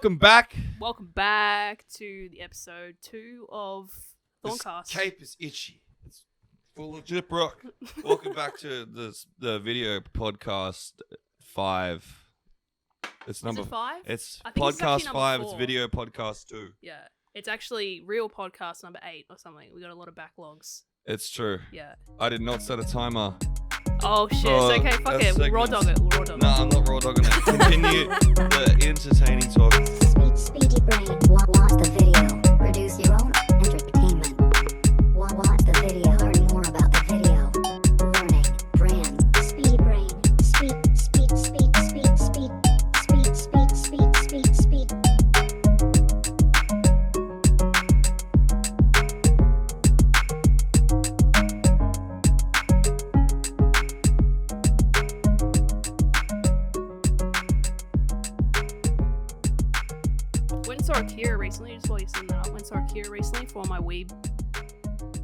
Welcome back. Welcome back to the episode 2 of Thorncast. This cape is itchy. It's full of jip rock. Welcome back to the video podcast 5. It's number 5? It's I think it's podcast actually 5. number It's 4. video podcast 2. Yeah. It's actually real podcast number 8 or something. We got a lot of backlogs. It's true. Yeah. I did not set a timer. Oh shit. It's okay. Fuck it. We'll raw dog it. We'll raw dog it. No, I'm not raw dogging it. Continue the entertaining talk. SpeedyBrain. Watch the video. Produce your own entertainment. Watch the video. Learn more about the video. Warning. Brand. SpeedyBrain. Speed. Went and saw Ikea recently, just while you're setting that up. Went and saw Ikea recently for all my weeb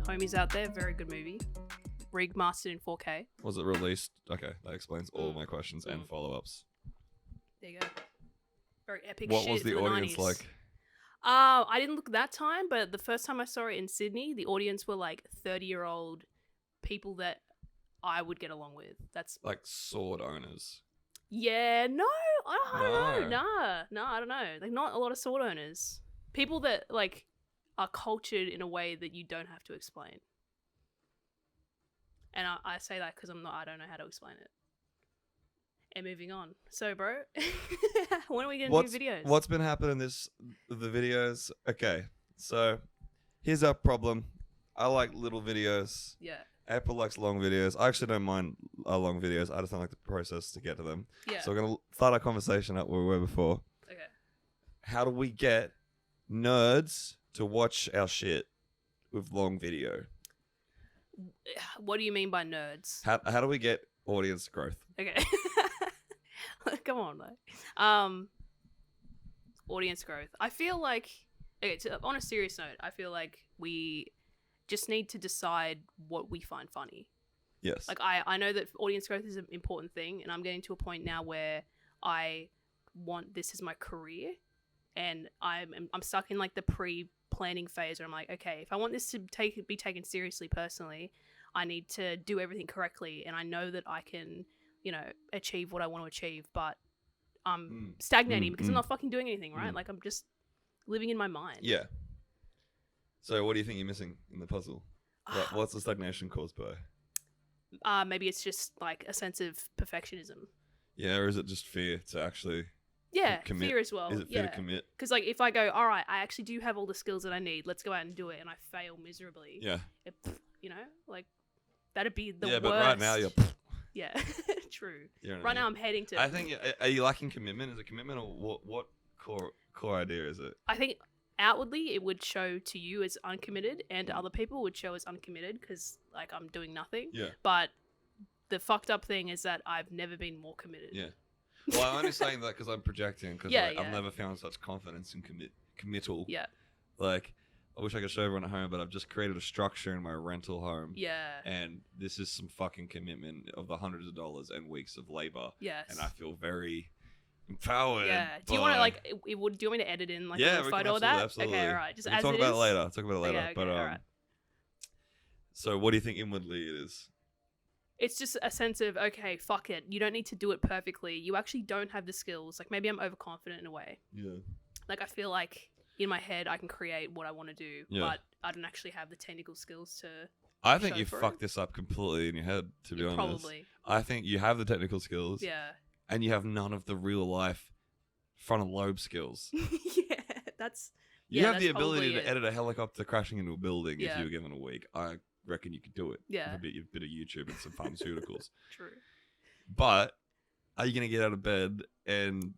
homies out there. Very good movie. Rig mastered in 4K. Was it released? Okay, that explains all my questions and follow-ups. There you go. Very epic What shit was the from audience 90s. like? I didn't look that time, but the first time I saw it in Sydney, the audience were like 30-year-old people that I would get along with. That's Like sword owners. yeah, no, I don't No. know. No, I don't know. Like not a lot of sword owners. People that like are cultured in a way that you don't have to explain. And I say that because I don't know how to explain it. And moving on. So, bro, when are we gonna do videos? What's been happening the videos? Okay, so here's our problem. I like little videos. Yeah. April likes long videos. I actually don't mind long videos. I just don't like the process to get to them. Yeah. So we're going to start our conversation up where we were before. Okay. How do we get nerds to watch our shit with long video? What do you mean by nerds? How do we get audience growth? Okay. Come on, though. Audience growth. I feel like, okay, on a serious note, I feel like we just need to decide what we find funny. Yes. Like, I know that audience growth is an important thing, and I'm getting to a point now where I want this as my career, and I'm stuck in, like, the pre-planning phase where I'm like, okay, if I want this to be taken seriously personally, I need to do everything correctly, and I know that I can, achieve what I want to achieve, but I'm stagnating because I'm not fucking doing anything, right? Like, I'm just living in my mind. Yeah. So what do you think you're missing in the puzzle? What's the stagnation caused by? Maybe it's just, like, a sense of perfectionism. Yeah, or is it just fear to actually commit? Fear as well. Is it fear to commit? Because, like, if I go, all right, I actually do have all the skills that I need, let's go out and do it, and I fail miserably. Yeah. Like, that'd be the worst. Yeah, but right now you're... Yeah, true. You know what I Right mean? now I'm heading to... I think, are you lacking commitment? Is it commitment, or what core idea is it? I think outwardly it would show to you as uncommitted, and to other people would show as uncommitted because, like, I'm doing nothing. Yeah. But the fucked up thing is that I've never been more committed. Yeah. Well, I'm only saying that because I'm projecting, because I've never found such confidence in committal. Yeah. Like, I wish I could show everyone at home, but I've just created a structure in my rental home. Yeah. And this is some fucking commitment of the hundreds of dollars and weeks of labor. Yes. And I feel very empowered. Yeah. Do you want to, like, do you want me to edit in, like, a little photo of that? Absolutely. Okay, all right. Just we can as talk it about is? it later. Talk about it later. Okay, but all right. So what do you think inwardly it is? It's just a sense of, okay, fuck it. You don't need to do it perfectly. You actually don't have the skills. Like, maybe I'm overconfident in a way. Yeah. Like, I feel like in my head I can create what I want to do, but I don't actually have the technical skills to I think show you for fucked it. this up completely in your head, to be honest. Probably. I think you have the technical skills. Yeah. And you have none of the real life frontal lobe skills. Yeah, that's... You yeah, have the that's ability probably to it. edit a helicopter crashing into a building if Yeah. you were given a week. I reckon you could do it. Yeah. With a bit of YouTube and some pharmaceuticals. True. But are you going to get out of bed and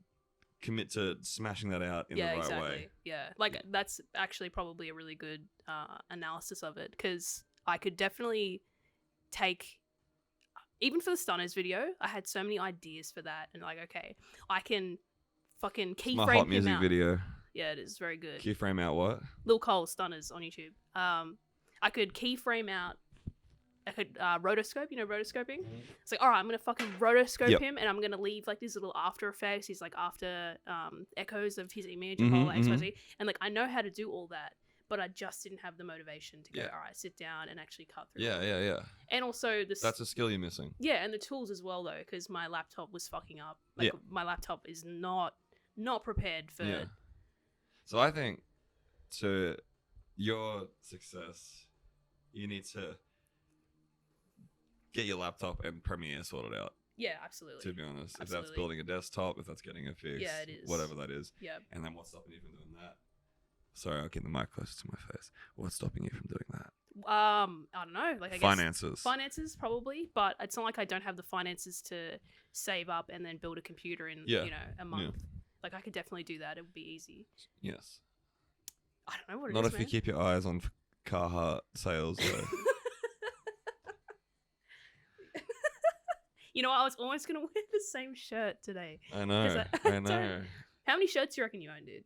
commit to smashing that out in the right exactly. way? Yeah, like, that's actually probably a really good analysis of it, because I could definitely take... Even for the Stunners video, I had so many ideas for that, and, like, okay, I can fucking keyframe My hot him music out. video. Yeah, it is very good. Keyframe out what? Lil Cole Stunners on YouTube. I could keyframe out rotoscope. You know, rotoscoping. It's like, all right, I'm gonna fucking rotoscope Yep. him, and I'm gonna leave like these little after effects. He's like after echoes of his image and blah, blah, XYZ. And like I know how to do all that, but I just didn't have the motivation to go. Yeah. All right, sit down and actually cut through. Yeah. And also this. That's a skill you're missing. Yeah, and the tools as well though, because my laptop was fucking up. Like my laptop is not prepared for. Yeah. So I think to your success, you need to get your laptop and Premiere sorted out. Yeah, absolutely. To be honest, if that's Absolutely. building a desktop, if that's getting a fix, Yeah, it is. whatever that is. Yeah. And then what's stopping you from doing that? Sorry, I'll get the mic closer to my face. What's stopping you from doing that? I don't know. Like I guess finances probably, but it's not like I don't have the finances to save up and then build a computer in a month. Yeah. Like I could definitely do that. It would be easy. Yes. I don't know what it Not is, if you keep your eyes on Carhartt sales, though. You know, I was almost gonna wear the same shirt today. I know. I know. How many shirts do you reckon you own, dude?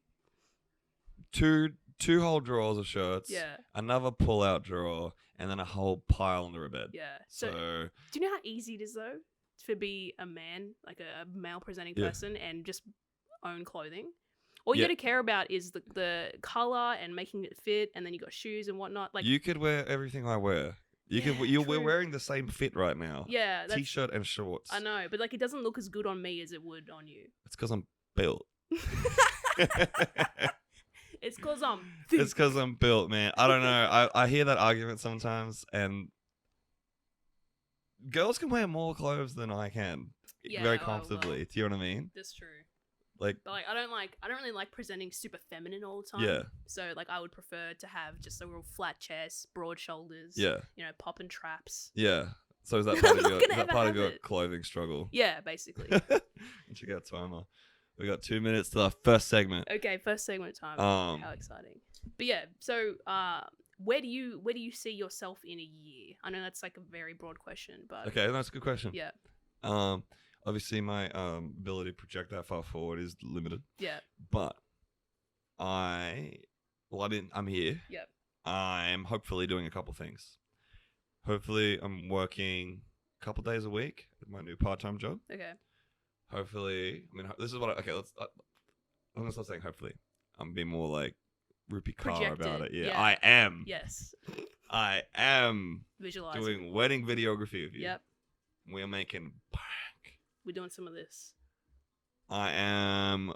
Two whole drawers of shirts. Yeah. Another pull-out drawer, and then a whole pile under a bed. Yeah. So do you know how easy it is though to be a man, like a male presenting person, and just own clothing? All you got to care about is the color and making it fit, and then you got shoes and whatnot. Like you could wear everything I wear. We're wearing the same fit right now. Yeah, T-shirt and shorts. I know, but like it doesn't look as good on me as it would on you. It's because I'm built. It's because I'm. It's because I'm built, man. I don't know. I hear that argument sometimes, and girls can wear more clothes than I can, very comfortably. Do you know what I mean? That's true. Like, but like I don't really like presenting super feminine all the time. Yeah. So like I would prefer to have just a real flat chest, broad shoulders. Yeah. You know, popping traps. Yeah. So is that part of your clothing struggle? Yeah, basically. Check out timer. We got 2 minutes to our first segment. Okay, first segment time. How exciting! But yeah, so where do you see yourself in a year? I know that's like a very broad question, but okay, that's a good question. Yeah. Obviously my ability to project that far forward is limited. Yeah. But I'm here. Yep. I'm hopefully doing a couple things. Hopefully I'm working a couple days a week at my new part-time job. Okay. Hopefully, this is what I'm gonna stop saying hopefully. I'm being more like Rupi Kaur about it. Yeah, I am. Yes. I am Visualizing. doing wedding videography with you. Yep. We're making bank. We're doing some of this. I am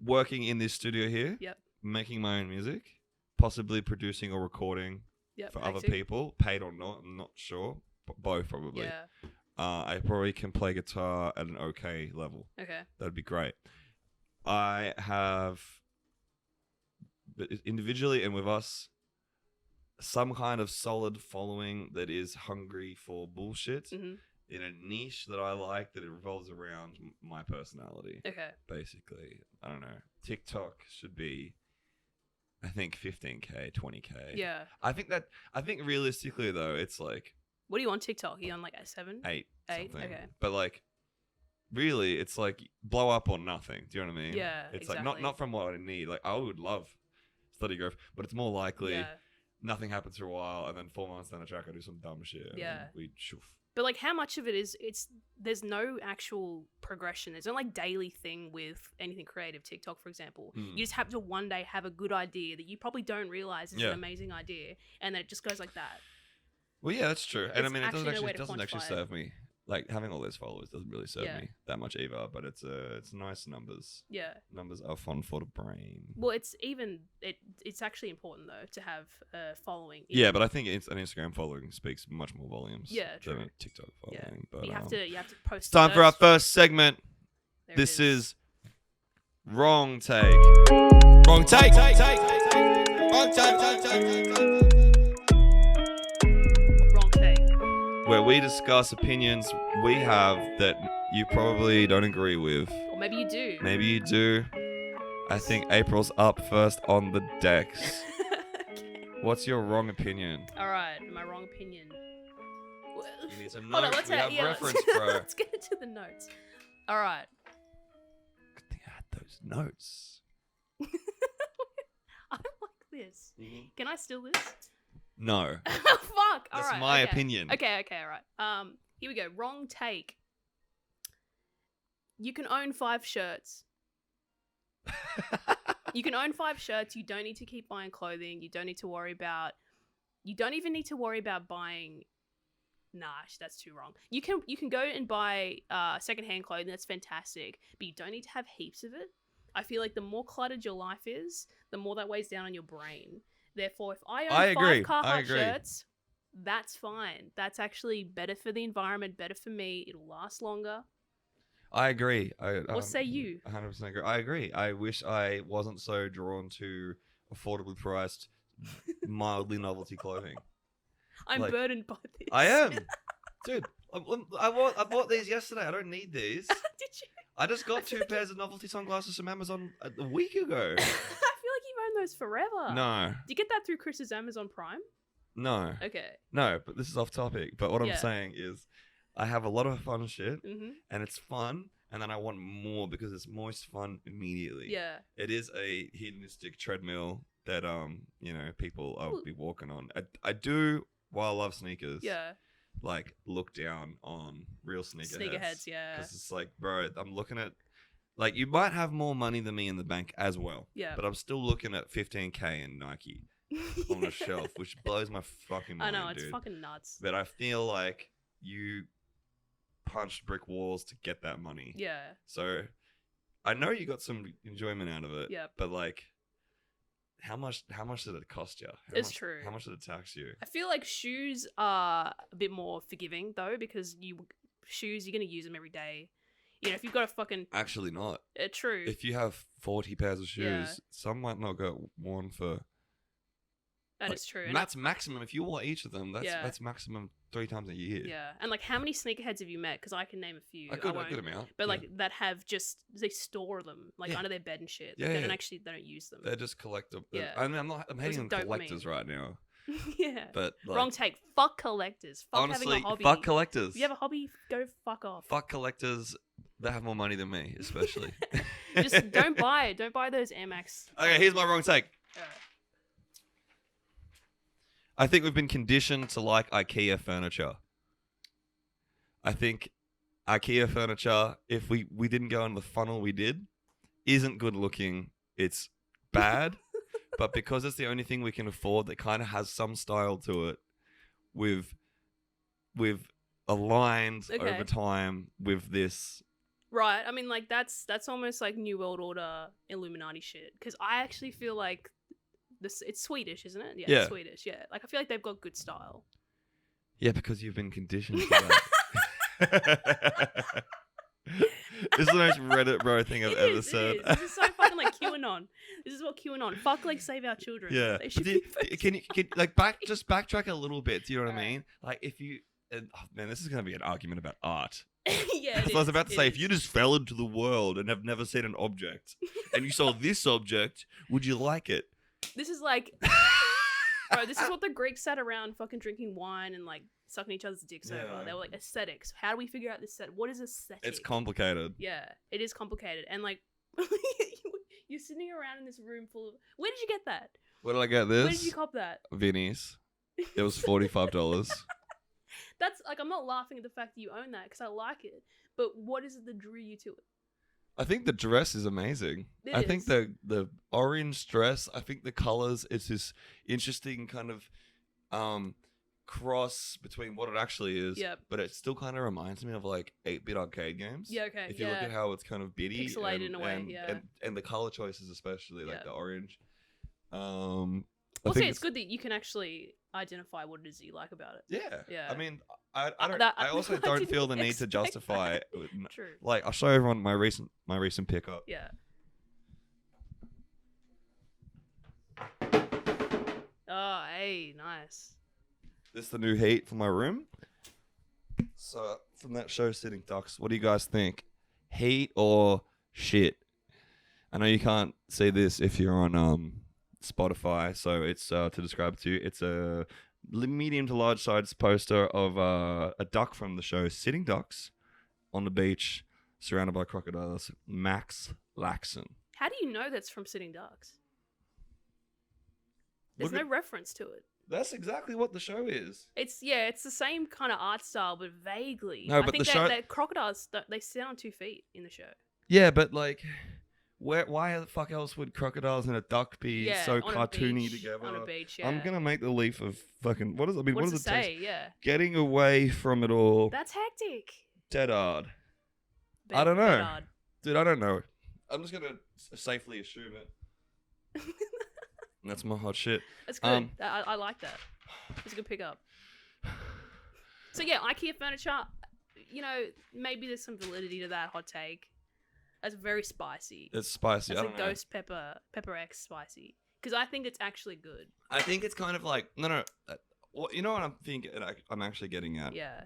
working in this studio here. Yep. Making my own music, possibly producing or recording for other people, paid or not. I'm not sure, but both probably. Yeah. I probably can play guitar at an okay level. Okay. That'd be great. I have, individually and with us, some kind of solid following that is hungry for bullshit in a niche that I like that it revolves around my personality. Okay. Basically. I don't know. TikTok should be, I think, 15K, 20K. Yeah. I think realistically, though, it's like, what are you on TikTok? Are you on like a 7? 8 8? something. Okay. But like, really, it's like blow up or nothing. Do you know what I mean? Yeah, It's exactly. like not from what I need. Like I would love steady growth, but it's more likely nothing happens for a while, and then 4 months down the track I do some dumb shit. And then we shoof. But like, how much of it is there's no actual progression. There's no like daily thing with anything creative. TikTok, for example, you just have to one day have a good idea that you probably don't realize is an amazing idea, and then it just goes like that. Well, yeah, that's true. And I mean, it doesn't actually quantify serve me. Like having all those followers doesn't really serve me that much either. But it's nice numbers. Yeah, numbers are fun for the brain. Well, it's actually important though to have a following. Yeah, but I think an Instagram following speaks much more volumes. Yeah, true. Than a TikTok following. Yeah. But you have to post. It's time for our first segment. This is Wrong Take. Wrong Take. Wrong Take. Where we discuss opinions we have that you probably don't agree with. Or maybe you do. Maybe you do. I think April's up first on the decks. Okay. What's your wrong opinion? All right, my wrong opinion. You need some Hold on, notes. We have reference, bro. Let's get into the notes. All right. Good thing I had those notes. I don't like this. Can I steal this? No. Fuck. All That's right. my okay. opinion. Okay. All right. Here we go. Wrong take. You can own 5 shirts. You can own 5 shirts. You don't need to keep buying clothing. You don't need to worry about. You don't even need to worry about buying. Nah, that's too wrong. You can go and buy secondhand clothing. That's fantastic, but you don't need to have heaps of it. I feel like the more cluttered your life is, the more that weighs down on your brain. Therefore, if I own 5 Carhartt shirts, that's fine. That's actually better for the environment, better for me. It'll last longer. I agree. What say you? 100% agree. I agree. I wish I wasn't so drawn to affordably priced, mildly novelty clothing. I'm burdened by this. I am. Dude, I bought these yesterday. I don't need these. Did you? I just got 2 pairs of novelty sunglasses from Amazon a week ago. I feel like you've owned those forever. No. Did you get that through Chris's Amazon Prime? No. Okay. No, but this is off topic. But what I'm saying is I have a lot of fun shit, and it's fun, and then I want more because it's most fun immediately. Yeah. It is a hedonistic treadmill that, people will be walking on. I do, while I love sneakers, like, look down on real sneakerheads. Yeah. Because it's like, bro, I'm looking at, like, you might have more money than me in the bank as well. Yeah. But I'm still looking at $15K in Nike on the shelf, which blows my fucking mind, I know, it's dude. fucking nuts. But I feel like you punched brick walls to get that money. Yeah. So I know you got some enjoyment out of it. Yeah. But, like, how much did it cost you? True. How much did it tax you? I feel like shoes are a bit more forgiving though, because shoes you're gonna use them every day. You know, if you've got a fucking Actually not. True. If you have 40 pairs of shoes, some might not get worn for. That is true. And that's maximum. If you wore each of them, that's maximum 3 times a year. Yeah, and like, how many sneakerheads have you met? Because I can name a few. A good amount. But like that have just they store them like under their bed and shit. Yeah, they don't use them. They're just collectible. Yeah. I mean, I'm hating on collectors right now. Yeah. But like, wrong take. Fuck collectors. Fuck honestly, having a hobby. fuck collectors. If you have a hobby, go fuck off. Fuck collectors. They have more money than me, especially. Just don't buy it. Don't buy those Air Max. Okay, here's my wrong take. Alright. I think we've been conditioned to like Ikea furniture. I think Ikea furniture, if we didn't go in the funnel we did, isn't good looking. It's bad. But because it's the only thing we can afford that kind of has some style to it, we've aligned over time with this. Right. I mean, like, that's almost like New World Order Illuminati shit. Because I actually feel like it's Swedish, isn't it? Yeah, it's Swedish. Yeah. Like, I feel like they've got good style. Yeah, because you've been conditioned to that. This is the most Reddit bro thing I've ever said. This is so fucking like QAnon. This is what QAnon. Fuck, like, save our children. Yeah. They should Can you like backtrack a little bit? Do you know what I mean? Like, if you, man, this is gonna be an argument about art. Yeah. I was about to say, if you just fell into the world and have never seen an object, and you saw this object, would you like it? This is like, bro, this is what the Greeks sat around fucking drinking wine and like sucking each other's dicks over. They were like, aesthetics. How do we figure out this set? What is aesthetic? It's complicated. Yeah, it is complicated. And like, you're sitting around in this room full of. Where did you get that? Where did I get this? Where did you cop that? Vinny's. It was $45. That's like, I'm not laughing at the fact that you own that because I like it. But what is it that drew you to it? I think the dress is amazing. I think the orange dress, I think the colors, it's this interesting kind of cross between what it actually is. Yep. But it still kind of reminds me of like 8-bit arcade games. Yeah, okay. If you look at how it's kind of bitty. Pixelated in a way, and the color choices especially, like the orange. Well, see, it's good that you can actually identify what it is that you like about it. Yeah. Yeah. I mean, I also don't feel the need to justify it. True. Like, I'll show everyone my recent pickup. Yeah. Oh, hey, nice. This is the new heat for my room. So, from that show, Sitting Ducks, what do you guys think? Heat or shit? I know you can't see this if you're on Spotify, so it's to describe it to you, it's a medium to large size poster of a duck from the show Sitting Ducks on the beach, surrounded by crocodiles. Max Laxon. How do you know that's from Sitting Ducks? There's no reference to it. That's exactly what the show is. It's the same kind of art style, but vaguely. No, I but think the show- that crocodiles they sit on 2 feet in the show. Yeah, but like, why the fuck else would crocodiles and a duck be Yeah, so on cartoony a beach, together? on a beach. Yeah. I'm gonna make the leap of fucking what is it? I mean, What what does does it it text? say? Yeah, Getting away from it all. that's hectic. Dead hard. Bet- I don't know. bet hard. Dude, I don't know. I'm just gonna safely assume it. That's my hot shit. That's good. I like that. It's a good pickup. So yeah, IKEA furniture. You know, maybe there's some validity to that hot take. That's very spicy. It's spicy. That's I like don't know. ghost pepper X spicy. Because I think it's actually good. I think it's kind of like no. Well, you know what I'm thinking? I'm actually getting at. Yeah.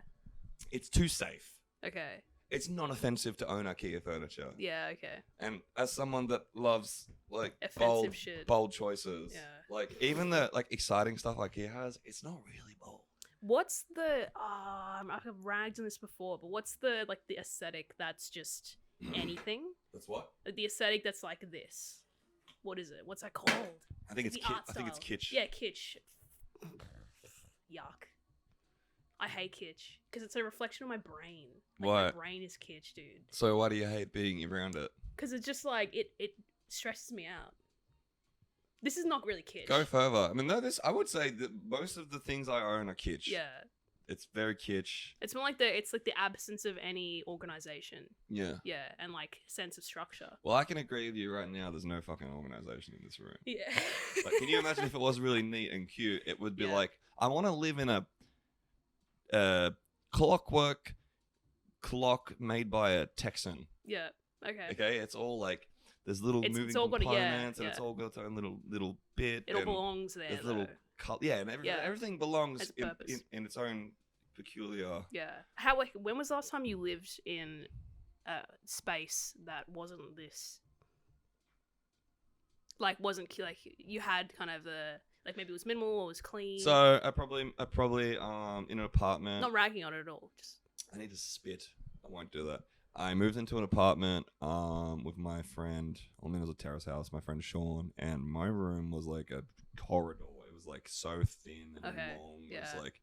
It's too safe. Okay. It's not offensive to own IKEA furniture. Yeah. Okay. And as someone that loves like Offensive shit. bold choices, Yeah. like even the like exciting stuff IKEA has, it's not really bold. What's the? I've ragged on this before, but what's the like the aesthetic that's just anything? That's what? The aesthetic that's like this. What is it? What's that called? I think it's The kitsch. art I think it's style. kitsch. Yeah, kitsch. Yuck. I hate kitsch because it's a reflection of my brain. Like, Why? my brain is kitsch, dude. So why do you hate being around it? Because it's just like it stresses me out. This is not really kitsch. Go further. I mean, no, I would say that most of the things I own are kitsch. Yeah. It's very kitsch. It's more like it's like the absence of any organization. Yeah. Yeah, and like sense of structure. Well, I can agree with you right now. There's no fucking organization in this room. Yeah. Like, can you imagine if it was really neat and cute? It would be Yeah. like, I want to live in a clockwork clock made by a Texan. Yeah. Okay. Okay, it's all like there's little It's moving all got a- yeah, components, and it's yeah. all got its own little bit. It all and belongs there. there's Though. little yeah, and Yeah. everything belongs Has in, purpose. in its own peculiar. Yeah. When was the last time you lived in a space that wasn't this? Like, wasn't like you had kind of the like maybe it was minimal or it was clean. So I probably in an apartment. Not ragging on it at all. Just I need to spit. I won't do that. I moved into an apartment with my friend. I mean, it was a terrace house. My friend Sean, and my room was like a corridor. It was like so thin and Okay, long. It yeah. was like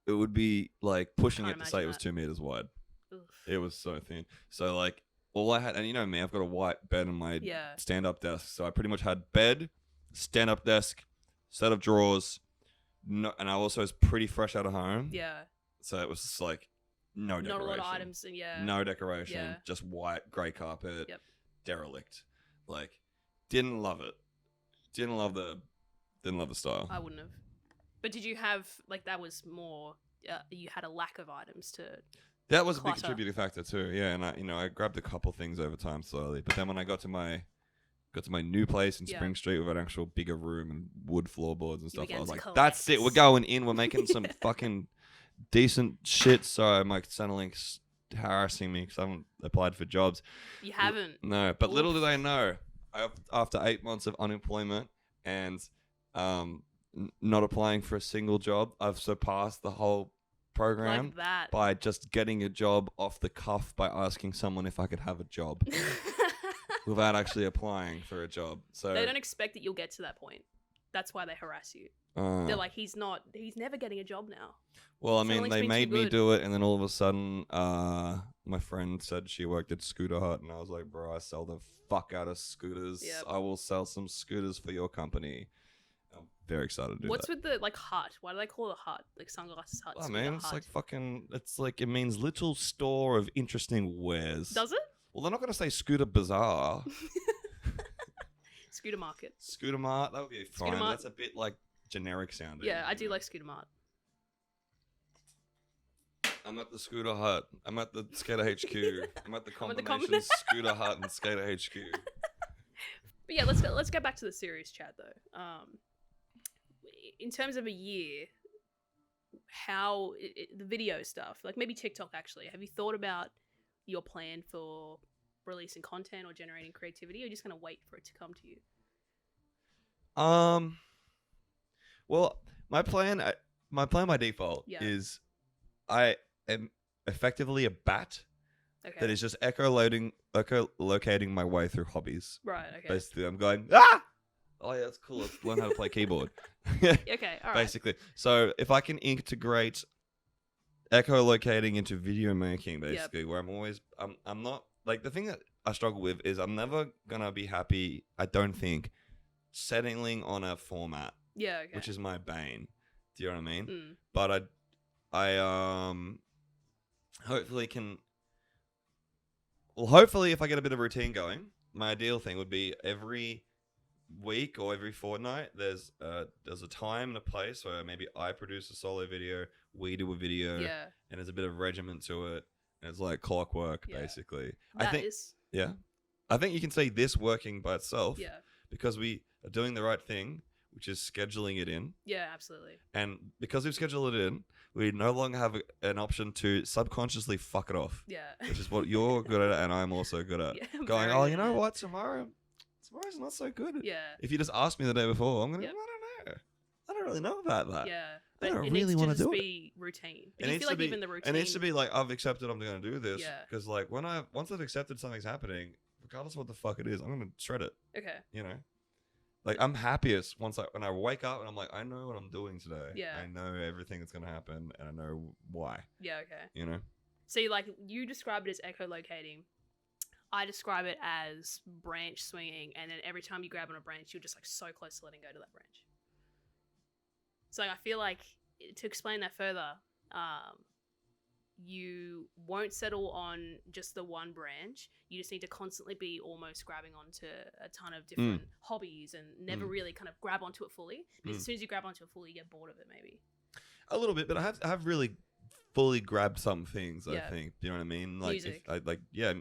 it would be like pushing Can't it to say it imagine was that. 2 meters wide. oof. It was so thin. So like all I had, and you know me, I've got a white bed and my Yeah. stand-up desk. So I pretty much had bed, stand-up desk, set of drawers. No, and I also was pretty fresh out of home. Yeah. So it was just like no decoration. Not a lot of items, and yeah. No decoration. Yeah. Just white, grey carpet. Yep. Derelict. Like, didn't love it. Didn't love the style. I wouldn't have. But did you have like that was more? You had a lack of items to. That was a big clutter. contributing factor too. Yeah, and I grabbed a couple things over time slowly. But then when I got to my new place in Yeah. Spring Street with an actual bigger room and wood floorboards and You stuff, I began was to like, collect. that's it. We're going in. We're making some fucking decent shit. Sorry, my Centrelink's harassing me because I haven't applied for jobs. You haven't. No, but little Oof. do they know, after 8 months of unemployment and not applying for a single job, I've surpassed the whole program Like that. by just getting a job off the cuff by asking someone if I could have a job without actually applying for a job. So They don't expect that you'll get to that point. That's why they harass you. They're like, he's never getting a job now. well, I mean, Centrelink's they been too made me good. do it, and then all of a sudden, my friend said she worked at Scooter Hut, and I was like, bro, I sell the fuck out of scooters. Yep. I will sell some scooters for your company. I'm very excited to do What's that. with the like hut? Why do they call it a hut? Like sunglasses hut. Oh scooter man, it's hut. like fucking. It's like it means little store of interesting wares. Does it? Well, they're not gonna say Scooter Bazaar, Scooter market. Scooter Mart. That would be fine. Scooter Mart. That's a bit like generic sounding. Yeah, I you do know? like Scooter Mart. I'm at the Scooter Hut. I'm at the Skater HQ. I'm at the I'm at the combination Scooter Hut and Skater HQ. But yeah, let's get back to the serious chat though. In terms of a year, how the video stuff, like maybe TikTok actually, have you thought about your plan for releasing content or generating creativity, or are you just gonna wait for it to come to you? Well, my plan by default Yeah. is I am effectively a bat Okay. that is just echolocating my way through hobbies. Right. Okay. Basically, I'm going, ah! oh yeah, that's cool. Let's learn how to play keyboard. Okay, all right. Basically. So if I can integrate echolocating into video making, basically, where I'm not like the thing that I struggle with is I'm never gonna be happy. I don't think settling on a format, Yeah, okay. which is my bane. Do you know what I mean? Mm. But I hopefully can. Well, hopefully, if I get a bit of routine going, my ideal thing would be every week or every fortnight. There's a time and a place where maybe I produce a solo video, we do a video, Yeah. and there's a bit of regiment to it, and it's like clockwork, Yeah. basically. That is. Yeah, I think you can see this working by itself. Yeah. Because we are doing the right thing, which is scheduling it in. Yeah, absolutely. And because we've scheduled it in, we no longer have an option to subconsciously fuck it off, Yeah. which is what you're good at and I'm also good at. Yeah, I'm Going, very oh, good you at know it. what? Tomorrow's not so good. Yeah. If you just asked me the day before, I'm going to Yep. go, I don't know. I don't really know about that. Yeah. I But don't it really needs wanna to just do it. be routine. It But you needs feel to like be- even the routine. It needs to be like, I've accepted I'm going to do this. Yeah. Because like once I've accepted something's happening, regardless of what the fuck it is, I'm going to shred it, Okay. you know? Like I'm happiest when I wake up and I'm like, I know what I'm doing today. Yeah. I know everything that's gonna happen and I know why. Yeah, okay. You know? So you describe it as echolocating. I describe it as branch swinging, and then every time you grab on a branch, you're just like so close to letting go to that branch. So I feel like to explain that further, you won't settle on just the one branch. You just need to constantly be almost grabbing onto a ton of different hobbies and never really kind of grab onto it fully. Because as soon as you grab onto it fully, you get bored of it maybe. A little bit, but I have really fully grabbed some things, I Yeah. think. Do you know what I mean? Like Music.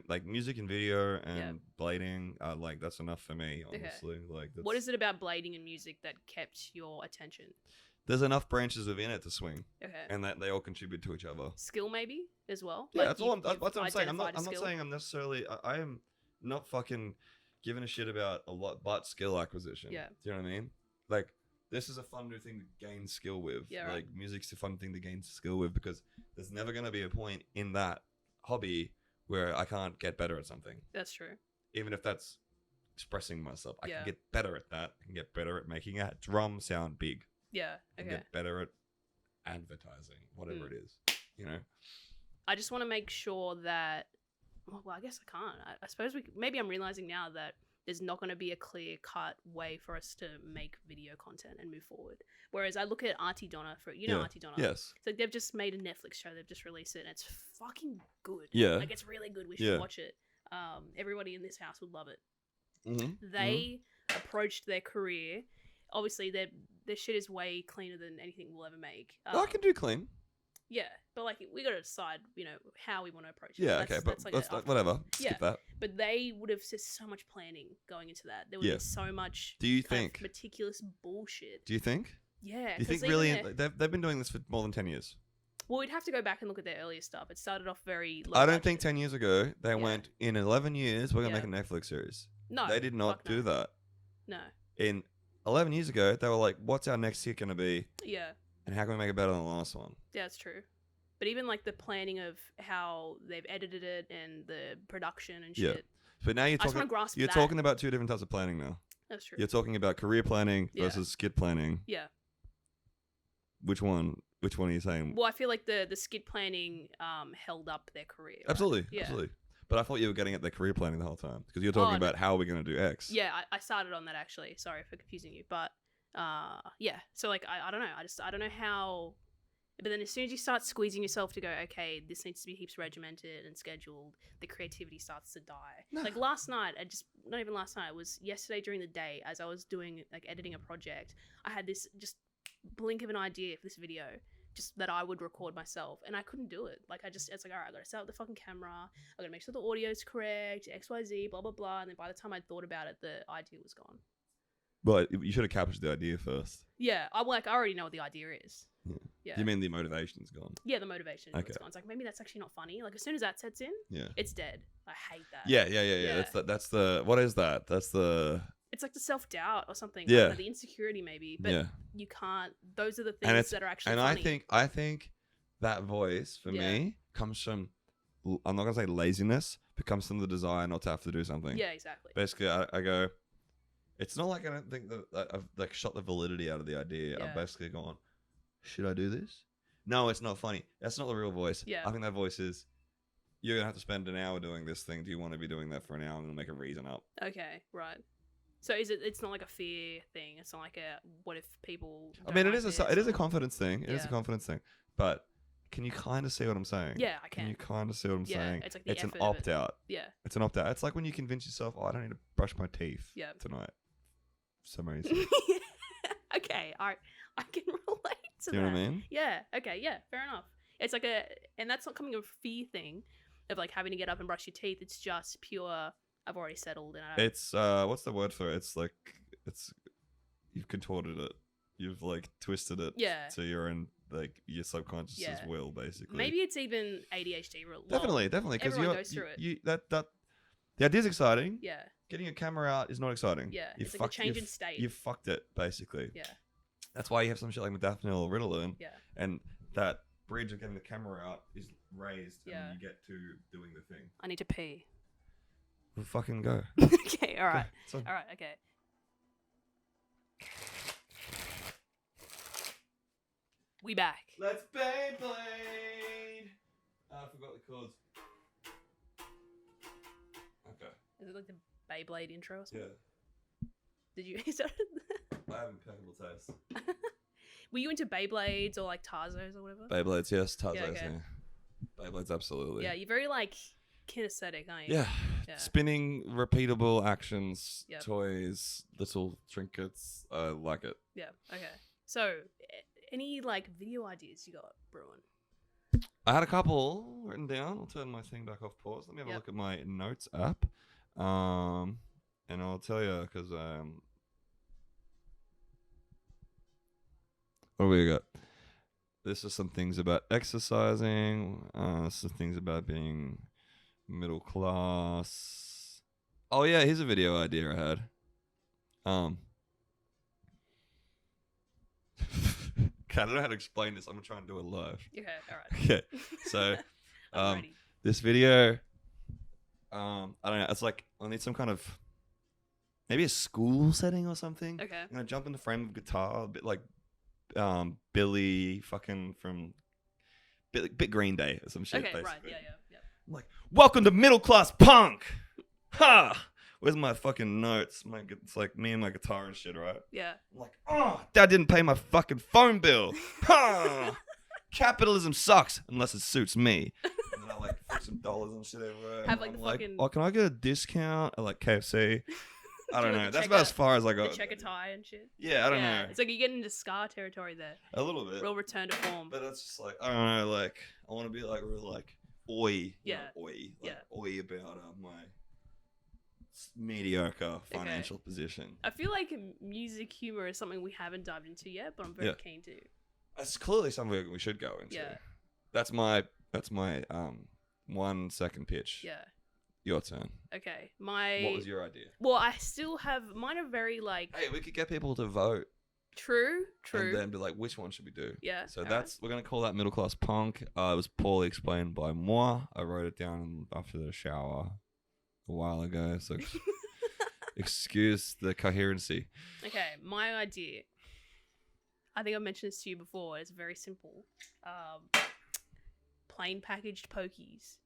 like music and video and blading, like that's enough for me, honestly. Like that's, What is it about blading and music that kept your attention? there's enough branches within it to swing. Okay. And that they all contribute to each other. Skill maybe as well. Yeah, Like, that's all. That's what I'm saying. I'm identified not a skill. saying I'm necessarily. I am not fucking giving a shit about a lot, but skill acquisition. Yeah. Do you know what I mean? Like this is a fun new thing to gain skill with. Yeah, right. Like music's a fun thing to gain skill with because there's never gonna be a point in that hobby where I can't get better at something. That's true. Even if that's expressing myself, I Yeah. can get better at that. I can get better at making a drum sound big. Yeah. I can Okay. get better at advertising, whatever it is. You know. I just want to make sure that. Well, I guess I can't. I suppose maybe I'm realizing now that there's not going to be a clear cut way for us to make video content and move forward. Whereas I look at Auntie Donna Yeah. Auntie Donna. Yes. So they've just made a Netflix show. They've just released it, and it's fucking good. Yeah. Like it's really good. We should Yeah. watch it. Everybody in this house would love it. Mm-hmm. They approached their career. Obviously, their shit is way cleaner than anything we'll ever make. I can do clean. Yeah, but like we got to decide, how we want to approach it. Yeah, That's- okay, but that's like let's an after- whatever. Skip Yeah. that. But they would have just so much planning going into that. There would Yeah. be so much. Do you kind of think? meticulous bullshit? Do you think? Yeah. Do you 'cause think even really they've been doing this for more than 10 years? Well, we'd have to go back and look at their earlier stuff. It started off very. Low I don't think budget. 10 years ago they Yeah. went in 11 years we're going to Yeah. make a Netflix series. No, they did not fuck do no. that. No. In 11 years ago they were like, what's our next hit going to be Yeah. and how can we make it better than the last one? Yeah, that's true. But even like the planning of how they've edited it and the production and Yeah. shit. But now you're I just want to talking grasp you're that. talking about two different types of planning now. That's true. You're talking about career planning Yeah. versus skit planning. Yeah. Which one are you saying? Well, I feel like the skit planning held up their career. right? Absolutely. Yeah. Absolutely. But I thought you were getting at the career planning the whole time because you're talking no. about how we're going to do X. Yeah, I started on that actually. Sorry for confusing you, but yeah. So like I don't know. I don't know how. But then as soon as you start squeezing yourself to go, okay, this needs to be heaps regimented and scheduled, the creativity starts to die. No. Like last night, not even last night, it was yesterday during the day as I was doing like editing a project. I had this just blink of an idea for this video, just that I would record myself, and I couldn't do it. Like it's like, all right, I gotta set up the fucking camera, I gotta make sure the audio is correct, XYZ, blah blah blah, and then by the time I thought about it, the idea was gone. But you should have captured the idea first. Yeah, I already know what the idea is. Yeah. Yeah. You mean the motivation's gone? Yeah, the motivation. Okay. It's gone. It's like maybe that's actually not funny. Like as soon as that sets in, Yeah. it's dead. I hate that. Yeah. Yeah. That's the what is that? That's the It's like the self-doubt or something. Yeah. I don't know, the insecurity maybe. But yeah. you can't. Those are the And things that are actually And funny. I think that voice for Yeah. me comes from I'm not gonna say laziness, but comes from the desire not to have to do something. Yeah, exactly. Basically, I go, It's not like I don't think that I've like shot the validity out of the idea. Yeah. I've basically gone, should I do this? No, it's not funny. That's not the real voice. Yeah. I think that voice is, you're gonna have to spend an hour doing this thing. Do you want to be doing that for an hour and then make a reason up? Okay, right. So it's not like a fear thing. It's not like a what if people. I mean, don't it is like a this, or- confidence thing. It is a Yeah. confidence thing. But can you kind of see what I'm saying? Yeah, I Can can. you kind of see what I'm Yeah, saying? it's like the It's an effort of it. opt out. Yeah. It's an opt out. It's like when you convince yourself, oh, I don't need to brush my teeth Yeah. tonight. For some reason. Okay, I can relate to Do you that. know what I mean? Yeah. Okay. Yeah. Fair enough. It's like and that's not coming from a fear thing of like having to get up and brush your teeth. It's just pure. I've already settled, and I don't. It's what's the word for it? It's like you've contorted it. You've like twisted it. Yeah. To your own like your subconscious's Yeah. will, basically. Maybe it's even ADHD. Definitely, because everyone goes through it. You that the idea's exciting. Yeah. Getting a camera out is not exciting. Yeah. You It's like a change in state. You fucked it, basically. Yeah. That's why you have some shit like modafinil or Ritalin. Yeah. And that bridge of getting the camera out is raised, Yeah. and you get to doing the thing. I need to pee. We'll fucking go. Okay. All right. It's fine. All right. Okay. We back. Let's Beyblade! I forgot the chords. Okay. Is it like the Beyblade intro or something? Yeah. Did you? I have impeccable taste. Were you into Beyblades or like Tarzos or whatever? Beyblades, yes. Tarzos, Yeah, okay. Beyblades, absolutely. Yeah, you're very like kinesthetic, aren't you? Yeah. Yeah. Spinning, repeatable actions, Yep. toys, little trinkets. I like it. Yeah. Okay. So, any like video ideas you got, Bruin? I had a couple written down. I'll turn my thing back off pause. Let me have a Yep. look at my notes app. And I'll tell you, because what do we got? This is some things about exercising. Some things about being middle class. Oh yeah, here's a video idea I had. Okay, I don't know how to explain this. I'm gonna try and do it live. Okay. All right. Okay, so I'm ready. this video, I don't know. It's like I need some kind of maybe a school setting or something. Okay. I'm gonna jump in the frame of guitar, a bit like Billy fucking from bit Green Day or some shit. Okay. basically. Right. Yeah. Yeah. Yeah. I'm like, welcome to middle class punk. Ha! Where's my fucking notes? It's like me and my guitar and shit, right? Yeah. I'm like, oh, Dad didn't pay my fucking phone bill. Ha! Capitalism sucks unless it suits me. And then I like put some dollars and shit everywhere. Have, and like, I'm the fucking- oh, can I get a discount at like KFC? I don't Do, like, know. the That's checker- about as far as I The got. checker tie and shit. Yeah, I don't Yeah, know. It's like you're getting into scar territory there. A little bit. Real return to form. But it's just like I don't know. Like I want to be like real like oi. Yeah. Oi. Like, Yeah. Oi about my mediocre financial position. I feel like music humor is something we haven't dived into yet, but I'm very Yeah. keen to. It's clearly something we should go into. Yeah. That's my 1 second pitch. Yeah. Your turn. Okay. My. What was your idea? Well, I still have mine are very like Hey, we could get people to vote true. and then be like, which one should we do? Yeah. So alright. that's we're gonna call that middle class punk. It was poorly explained by moi. I wrote it down after the shower a while ago. So excuse the coherency. Okay, my idea. I think I mentioned this to you before. It's very simple. Plain packaged pokies.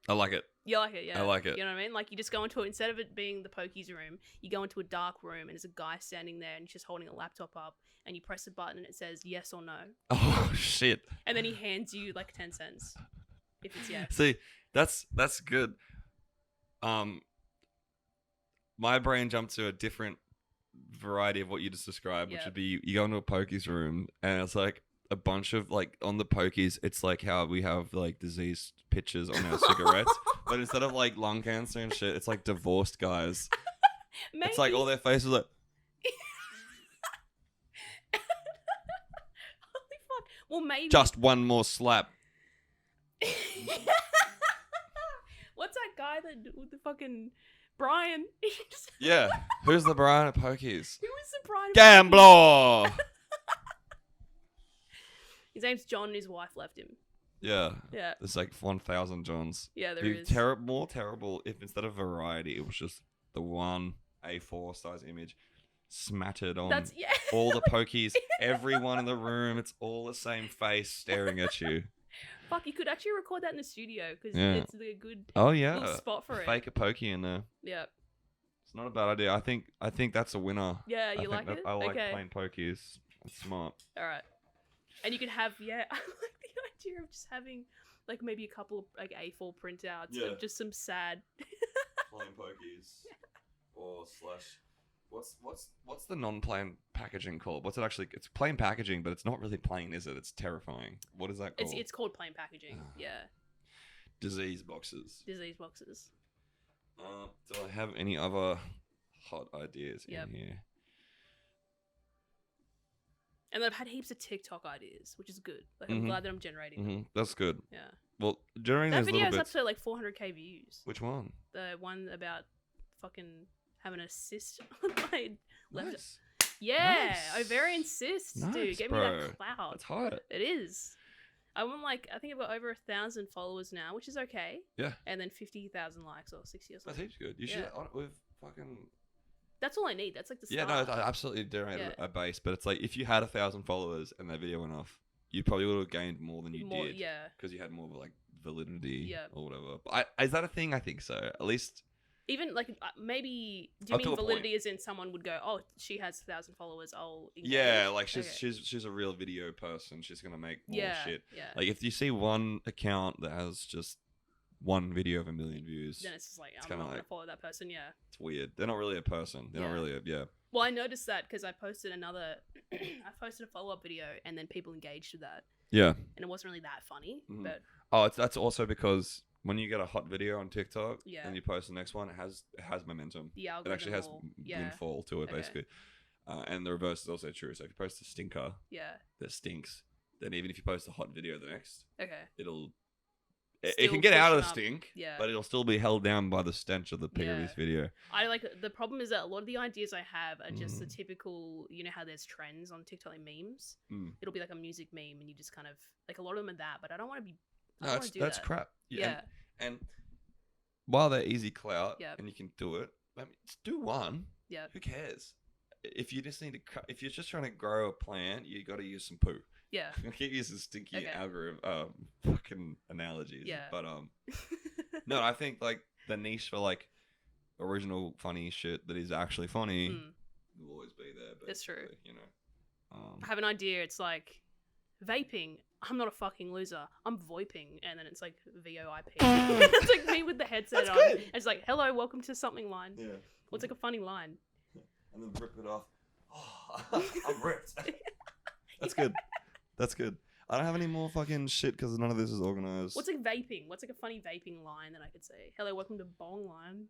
I like it. You like it, yeah. I like it. You know what I mean? Like you just go into it instead of it being the pokies room, you go into a dark room and there's a guy standing there and he's just holding a laptop up and you press a button and it says yes or no. Oh shit. And then he hands you like 10 cents. If it's yes. See, that's good. My brain jumped to a different variety of what you just described, which Yeah. would be you go into a pokies room and it's like a bunch of like on the pokies, it's like how we have like diseased pictures on our cigarettes, but instead of like lung cancer and shit, it's like divorced guys. Maybe. It's like all their faces are like, Holy fuck. Well, maybe. just one more slap. What's that guy that with the fucking Brian? Yeah. Who's the Brian at pokies? Who is the Brian? Gambler. His name's John and his wife left him. Yeah. Yeah. There's like 1,000 Johns. Yeah, there It'd is. be more terrible if instead of variety, it was just the one A4 size image smattered on That's yeah. all the pokies, everyone in the room. It's all the same face staring at you. Fuck, you could actually record that in the studio because Yeah. it's a good Oh yeah, little spot for it. fake a pokey in there. Yeah. It's not a bad idea. I think that's a winner. Yeah, I you like think it? I like Okay. playing pokies. That's smart. All right. And you can have I like the idea of just having like maybe a couple of like A4 printouts Yeah. of just some sad. Plain pokies or slash what's the non-plain packaging called? What's it actually? It's plain packaging, but it's not really plain, is it? It's terrifying. What is that called? It's called plain packaging. Yeah. Disease boxes. Disease boxes. Do I have any other hot ideas Yep. in here? And I've had heaps of TikTok ideas, which is good. Like I'm Mhm. glad that I'm generating them. That's good. Yeah. Well, during That those video little is up bits. to like 400k views. Which one? The one about fucking having a cyst on my left. Nice. Yeah, Nice. ovarian cyst, dude. Nice, Get me bro. that clout. That's hot. It is. I'm on like I think I've got over 1,000 followers now, which is okay. Yeah. And then 50,000 likes or 60 or That's something. heaps good. You Yeah. should with fucking. That's all I need. That's like the Yeah, start. no, I absolutely generate Yeah. a base, but it's like if you had 1,000 followers and that video went off, you probably would have gained more than you More, did. yeah. Because you had more like validity Yeah. or whatever. But is that a thing? I think so. At least. Even like maybe do you Up to mean a point. validity as in someone would go, oh, she has 1,000 followers, I'll engage. Yeah, like Okay. she's a real video person. She's gonna make more Yeah, shit. yeah. Like if you see one account that has just one video of 1 million views, Then it's just like, I'm kinda not going like- to follow that person, yeah. it's weird. They're not really a person. They're not Yeah. really a yeah. Well, I noticed that because I posted another, I posted a follow-up video and then people engaged with that. Yeah. And it wasn't really that funny, Mhm. but Oh, that's also because when you get a hot video on TikTok Yeah. and you post the next one, it has momentum. the It algorithm actually has will, yeah, windfall to it, Okay. basically. And the reverse is also true. So if you post a stinker yeah, that stinks, then even if you post a hot video the next, okay, it'll it Still can get out of the pushing up. stink, yeah. but it'll still be held down by the stench of the previous Yeah. video. I like the problem is that a lot of the ideas I have are just the Mm. typical, you know how there's trends on TikTok, like memes. Mm. It'll be like a music meme, and you just kind of like a lot of them are that. But I don't want to be. I No, don't want to do that's that. crap. Yeah, And while they're easy clout Yep. and you can do it, I mean, just do one. yeah, Who cares? If you just need to, if you're just trying to grow a plant, you got to use some poo. yeah, I keep using stinky Okay. algorithm, fucking analogies. Yeah. But no, I think like the niche for like original funny shit that is actually funny Mm. will always be there. That's true. basically, You know. I have an idea. It's like vaping. I'm not a fucking loser. I'm voiping, and then it's like VOIP. It's like me with the headset That's on. good. It's like, hello, welcome to something line. Yeah. What's like a funny line? And then rip it off. Oh, I'm ripped. That's good. That's good. I don't have any more fucking shit because none of this is organized. What's like vaping? What's like a funny vaping line that I could say? Hello, welcome to Bong Line.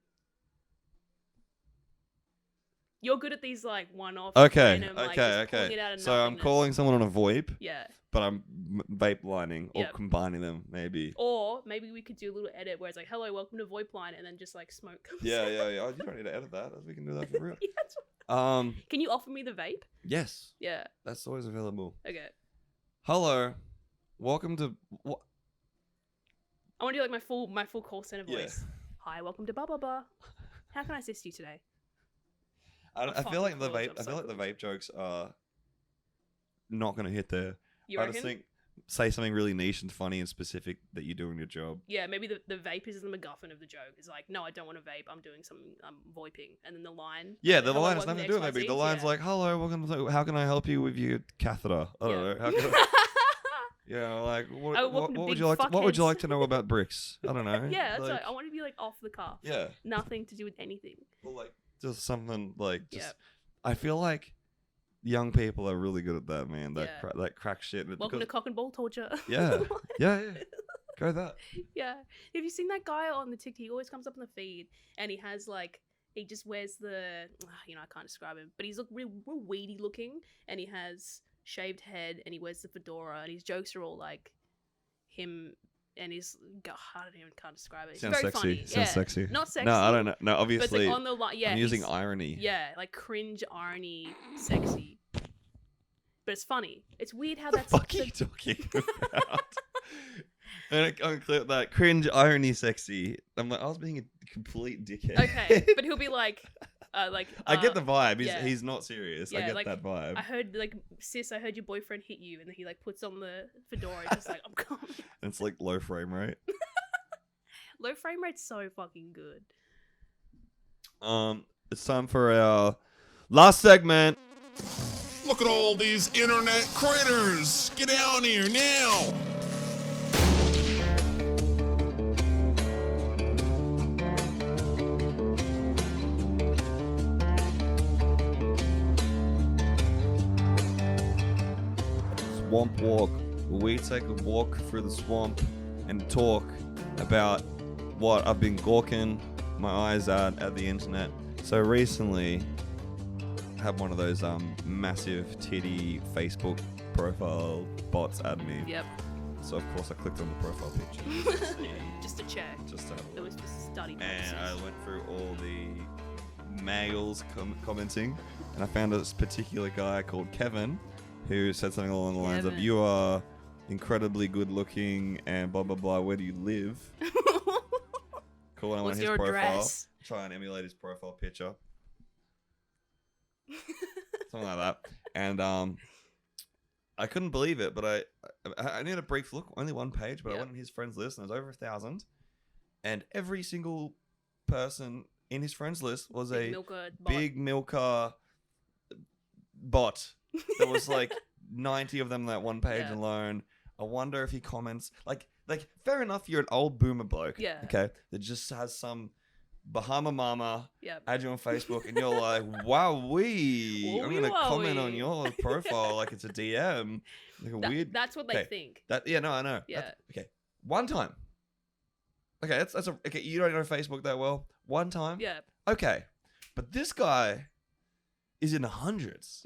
You're good at these like one-off. Okay, random, like, okay, just pulling okay. it out of So I'm nothingness. calling someone on a VoIP, Yeah. but I'm vape lining or Yep. combining them, maybe. Or maybe we could do a little edit where it's like, hello, welcome to VoIP line, and then just like smoke comes Yeah, out. yeah, yeah. Oh, you don't need to edit that. We can do that for real. Yeah, that's what- Can you offer me the vape? Yes, Yeah. that's always available. Okay. Hello, welcome to what? I want to do like my full call center Yeah. voice. Hi, welcome to blah blah blah. How can I assist you today? I fucking feel like the cool, vape. I'm I so feel like the cool. vape jokes are not gonna hit there. You I reckon? just think say something really niche and funny and specific that you do in your job. Yeah, maybe the vape is the MacGuffin of the joke. It's like, no, I don't want to vape. I'm doing something. I'm voiping, and then the line. Yeah, the hello, line has welcome nothing to do with XYZ, maybe. The line's yeah. like, "Hello, welcome to. How can I help you with your catheter? I don't know. How can Yeah, like what, Oh, what, welcome to what would big you like? What would you fuckheads. like to know about bricks? I don't know. Yeah, that's like, right. I want to be like off the cuff. Yeah, Nothing to do with anything. well, like just something like just. Yep. I feel like young people are really good at that, man. That Yeah. that crack shit. Welcome to because, cock and ball torture. yeah, yeah. Go that. Yeah. Have you seen that guy on the TikTok? He always comes up on the feed, and he has like he just wears the I can't describe him, but he's real weedy looking, and he has shaved head, and he wears the fedora, and his jokes are all like him, and he's I don't even can't describe it. It's Sounds very sexy. funny. Sounds yeah. sexy. Not sexy. No, I don't know. No, But it's obviously, like on the line. Yeah, I'm using he's- irony. Yeah, like cringe irony, sexy. But it's funny. It's weird how What the that's fuck are you talking about? And I clip that cringe, irony, sexy. I'm like, I was being a complete dickhead. Okay, but he'll be like. I get the vibe. yeah. He's not serious. I Yeah, get like, that vibe. I heard sis, I heard your boyfriend hit you, and then he like puts on the fedora and just like, I'm coming. It's like low frame rate. Low frame rate's so fucking good. It's time for our last segment. Look at all these internet critters. Get down here now. Swamp walk. We take a walk through the swamp and talk about what I've been gawking my eyes at the internet. So recently, I had one of those massive titty Facebook profile bots add me. Yep. So of course I clicked on the profile picture. Just to check. Just to have a It look. was for study And I purposes. went through all the males commenting, and I found this particular guy called Kevin, who said something along the lines of, Kevin. "You are incredibly good looking and blah blah blah. Where do you live?" Cool. And I went What's his your profile. address? Try and emulate his profile picture. Something like that. And I couldn't believe it, but I need a brief look. Only one page, but I Yep. went on his friends list, and it was over 1,000. And every single person in his friends list was Big a milker bot. big milker bot. There was like 90 of them on that one page Yeah. alone. I wonder if he comments like fair enough, you're an old boomer bloke. Yeah. Okay. That just has some Bahama mama Yep. add you on Facebook, and you're like, wow, I'm gonna comment on Wowee. your profile like it's a DM. Like a weird. That's what they Okay. think. No, I know. Yeah. Okay. One time. Okay, okay. You don't know Facebook that well. One time. Yeah. Okay, but this guy is in the hundreds.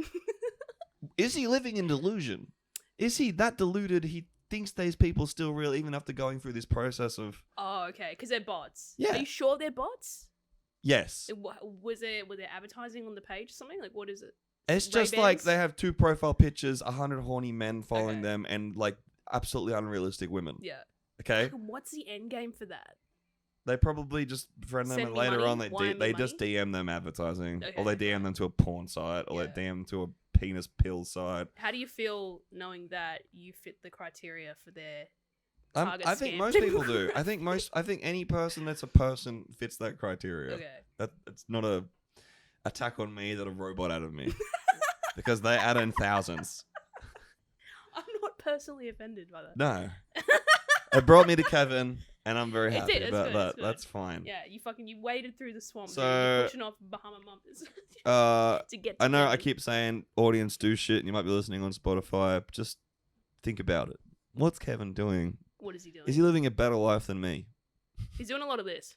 Is he living in delusion? Is he that deluded he thinks these people still real even after going through this process of... Oh, okay. Because they're bots. Yeah. Are you sure they're bots? Yes. Was there advertising on the page or something? Like, what is it? It's just Ray-Bans? like they have 2 profile pictures, 100 horny men following Okay. them, and like absolutely unrealistic women. Yeah. Okay? What's the end game for that? They probably just friend them, Send and me later money? on Wire they me just DM them advertising, or they Okay. DM them to a porn site, or Yeah. they DM them to a penis pill site. How do you feel knowing that you fit the criteria for their I target think scam most people do. I think any person that's a person fits that criteria. Okay. It's not a attack on me that a robot added me, because they add in thousands. I'm not personally offended by that. No, it brought me to Kevin, and I'm very It happy did, it's about good, that. it's good. That's fine. Yeah, you waded through the swamp. So, You're pushing off Bahama Mumpers to get. I know I Kevin. keep saying audience do shit, and you might be listening on Spotify. But just think about it. What's Kevin doing? What is he doing? Is he living a better life than me? He's doing a lot of this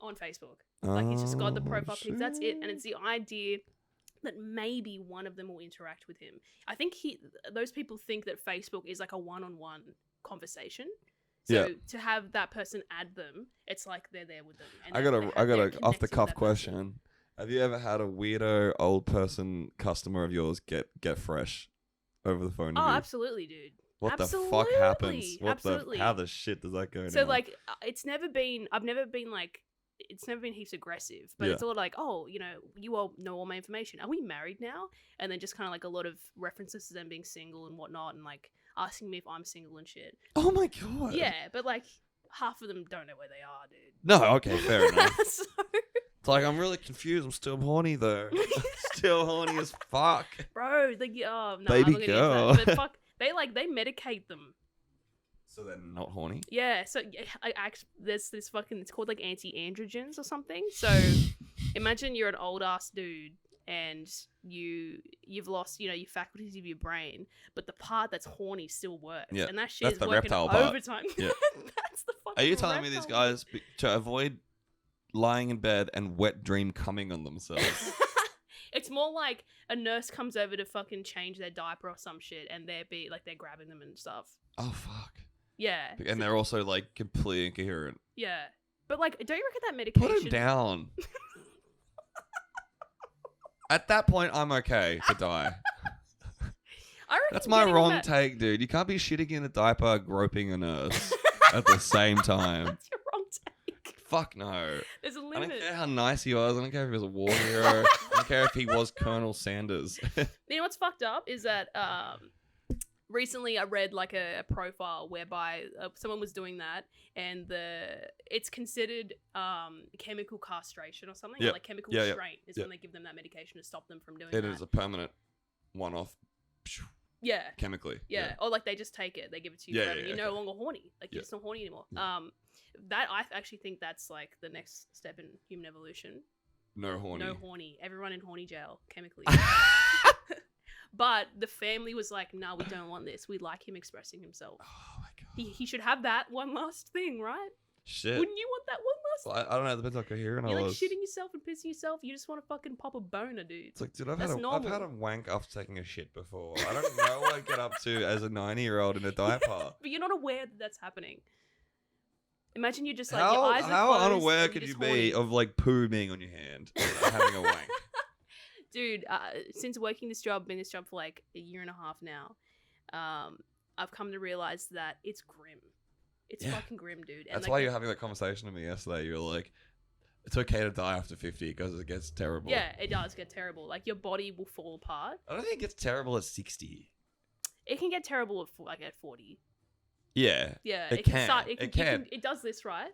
on Facebook. Like, he's just got the profile pics. That's it, and it's the idea that maybe one of them will interact with him. I think those people think that Facebook is like a one-on-one conversation. So Yeah. to have that person add them, it's like they're there with them. And I they're got a connecting off the with cuff that person. question. Have you ever had a weirdo old person customer of yours get fresh over the phone? Oh, with you? absolutely, dude. What the fuck Absolutely, happens? absolutely. How the shit does that go So down? like, it's never been heaps aggressive, but Yeah. it's all like, oh, you all know all my information. Are we married now? And then just kind of like a lot of references to them being single and whatnot, and like asking me if I'm single and shit. oh my god. Yeah, but like half of them don't know where they are, dude. No, okay, fair enough. So, It's like, I'm really confused. I'm still horny though. Still horny as fuck. bro, like, oh no, Baby I'm not gonna girl. get to that. But fuck, they medicate them. So they're not horny? Yeah, so there's this fucking, it's called like Antiandrogens or something. So imagine you're an old ass dude and you've lost, your faculties of your brain, but the part that's horny still works. Yeah, And that shit that's is the working reptile part. overtime. Yeah. That's the fucking Are you telling me these reptile part. guys, to avoid lying in bed and wet dream coming on themselves? It's more like a nurse comes over to fucking change their diaper or some shit, and they're grabbing them and stuff. Oh, fuck. Yeah. And they're also, like, completely incoherent. Yeah. But like, don't you reckon that medication? Put him down. At that point, I'm okay to die. I reckon That's my getting on wrong that- take, dude. You can't be shitting in a diaper, groping a nurse at the same time. That's your wrong take. Fuck no. There's a I limit. don't care how nice he was. I don't care if he was a war hero. I don't care if he was Colonel Sanders. You know what's fucked up is that recently I read like a profile whereby someone was doing that, and it's considered chemical castration or something, Yeah. or like chemical Yeah, yeah. restraint is Yeah. when they give them that medication to stop them from doing It that. is a permanent one-off Yeah. chemically. Yeah, or like they just take it, they give it to you Yeah, forever. yeah, You're no okay. longer horny. Like you're Yeah. just not horny anymore. Yeah. That I actually think that's like the next step in human evolution. No horny. No horny. Everyone in horny jail chemically. But the family was like, "No, we don't want this. We like him expressing himself. Oh my god. He should have that one last thing, right? Shit. Wouldn't you want that one last? Well, I don't know. It depends how coherent I You're like was. shitting yourself and pissing yourself. You just want to fucking pop a boner, dude. It's like, dude, I've That's had a normal. wank after taking a shit before. I don't know what I get up to as a 90-year-old in a diaper. But you're not aware that that's happening. Imagine you just like your eyes are how closed unaware and could you're you just be horny. of like poo being on your hand and having a wank? Dude, since working this job, been this job for like a year and a half now, I've come to realize that it's grim. It's Yeah. fucking grim, dude. And That's like why you're having that conversation with me yesterday. You're like, it's okay to die after 50 because it gets terrible. yeah, it does get terrible. Like your body will fall apart. I don't think it gets terrible at 60. It can get terrible at 40. Yeah. Yeah, It can. start. It can. It does this right.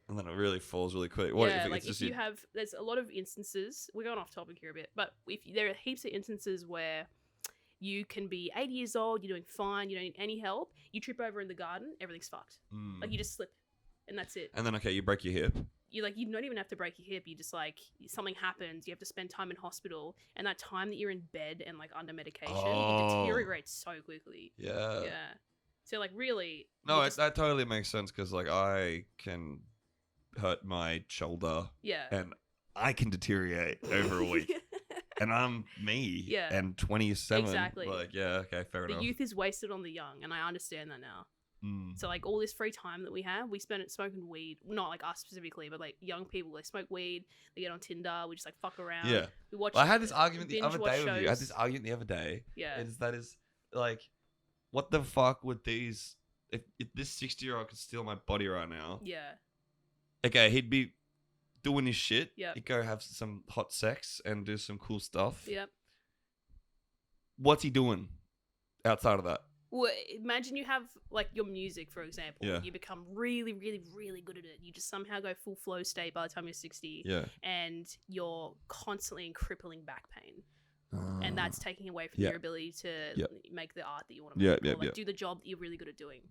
And then it really falls really quick. What yeah, if like it's if just you have, there's a lot of instances. We're going off topic here a bit, but there are heaps of instances where you can be 80 years old, you're doing fine, you don't need any help. You trip over in the garden, everything's fucked. Like you just slip, and that's it. And then, okay, you break your hip. You don't even have to break your hip. You just like something happens. You have to spend time in hospital, and that time that you're in bed and like under medication, Oh. it deteriorates so quickly. Yeah. Yeah. So like really. No, you just- that totally makes sense because like I can hurt my shoulder yeah. and I can deteriorate over a week. And I'm me. Yeah. And 27. Exactly. Like, yeah, okay, fair The enough. youth is wasted on the young, and I understand that now. Mm. So like all this free time that we have, we spend it smoking weed. Not like us specifically, but like young people, they smoke weed, they get on Tinder, we just like fuck around. Yeah. We watch. I had this argument the binge other watch day with you. I had shows. this argument the other day. Yeah. That is like, what the fuck would these? If this 60-year-old could steal my body right now, Yeah. okay, he'd be doing his shit. Yep. He'd go have some hot sex and do some cool stuff. Yep. What's he doing outside of that? Well, imagine you have like your music, for example. Yeah. You become really, really, really good at it. You just somehow go full flow state by the time you're 60, Yeah. and you're constantly in crippling back pain. And that's taking away from Yeah. your ability to Yeah. make the art that you want to Yeah, make, yeah, or like yeah. do the job that you're really good at doing,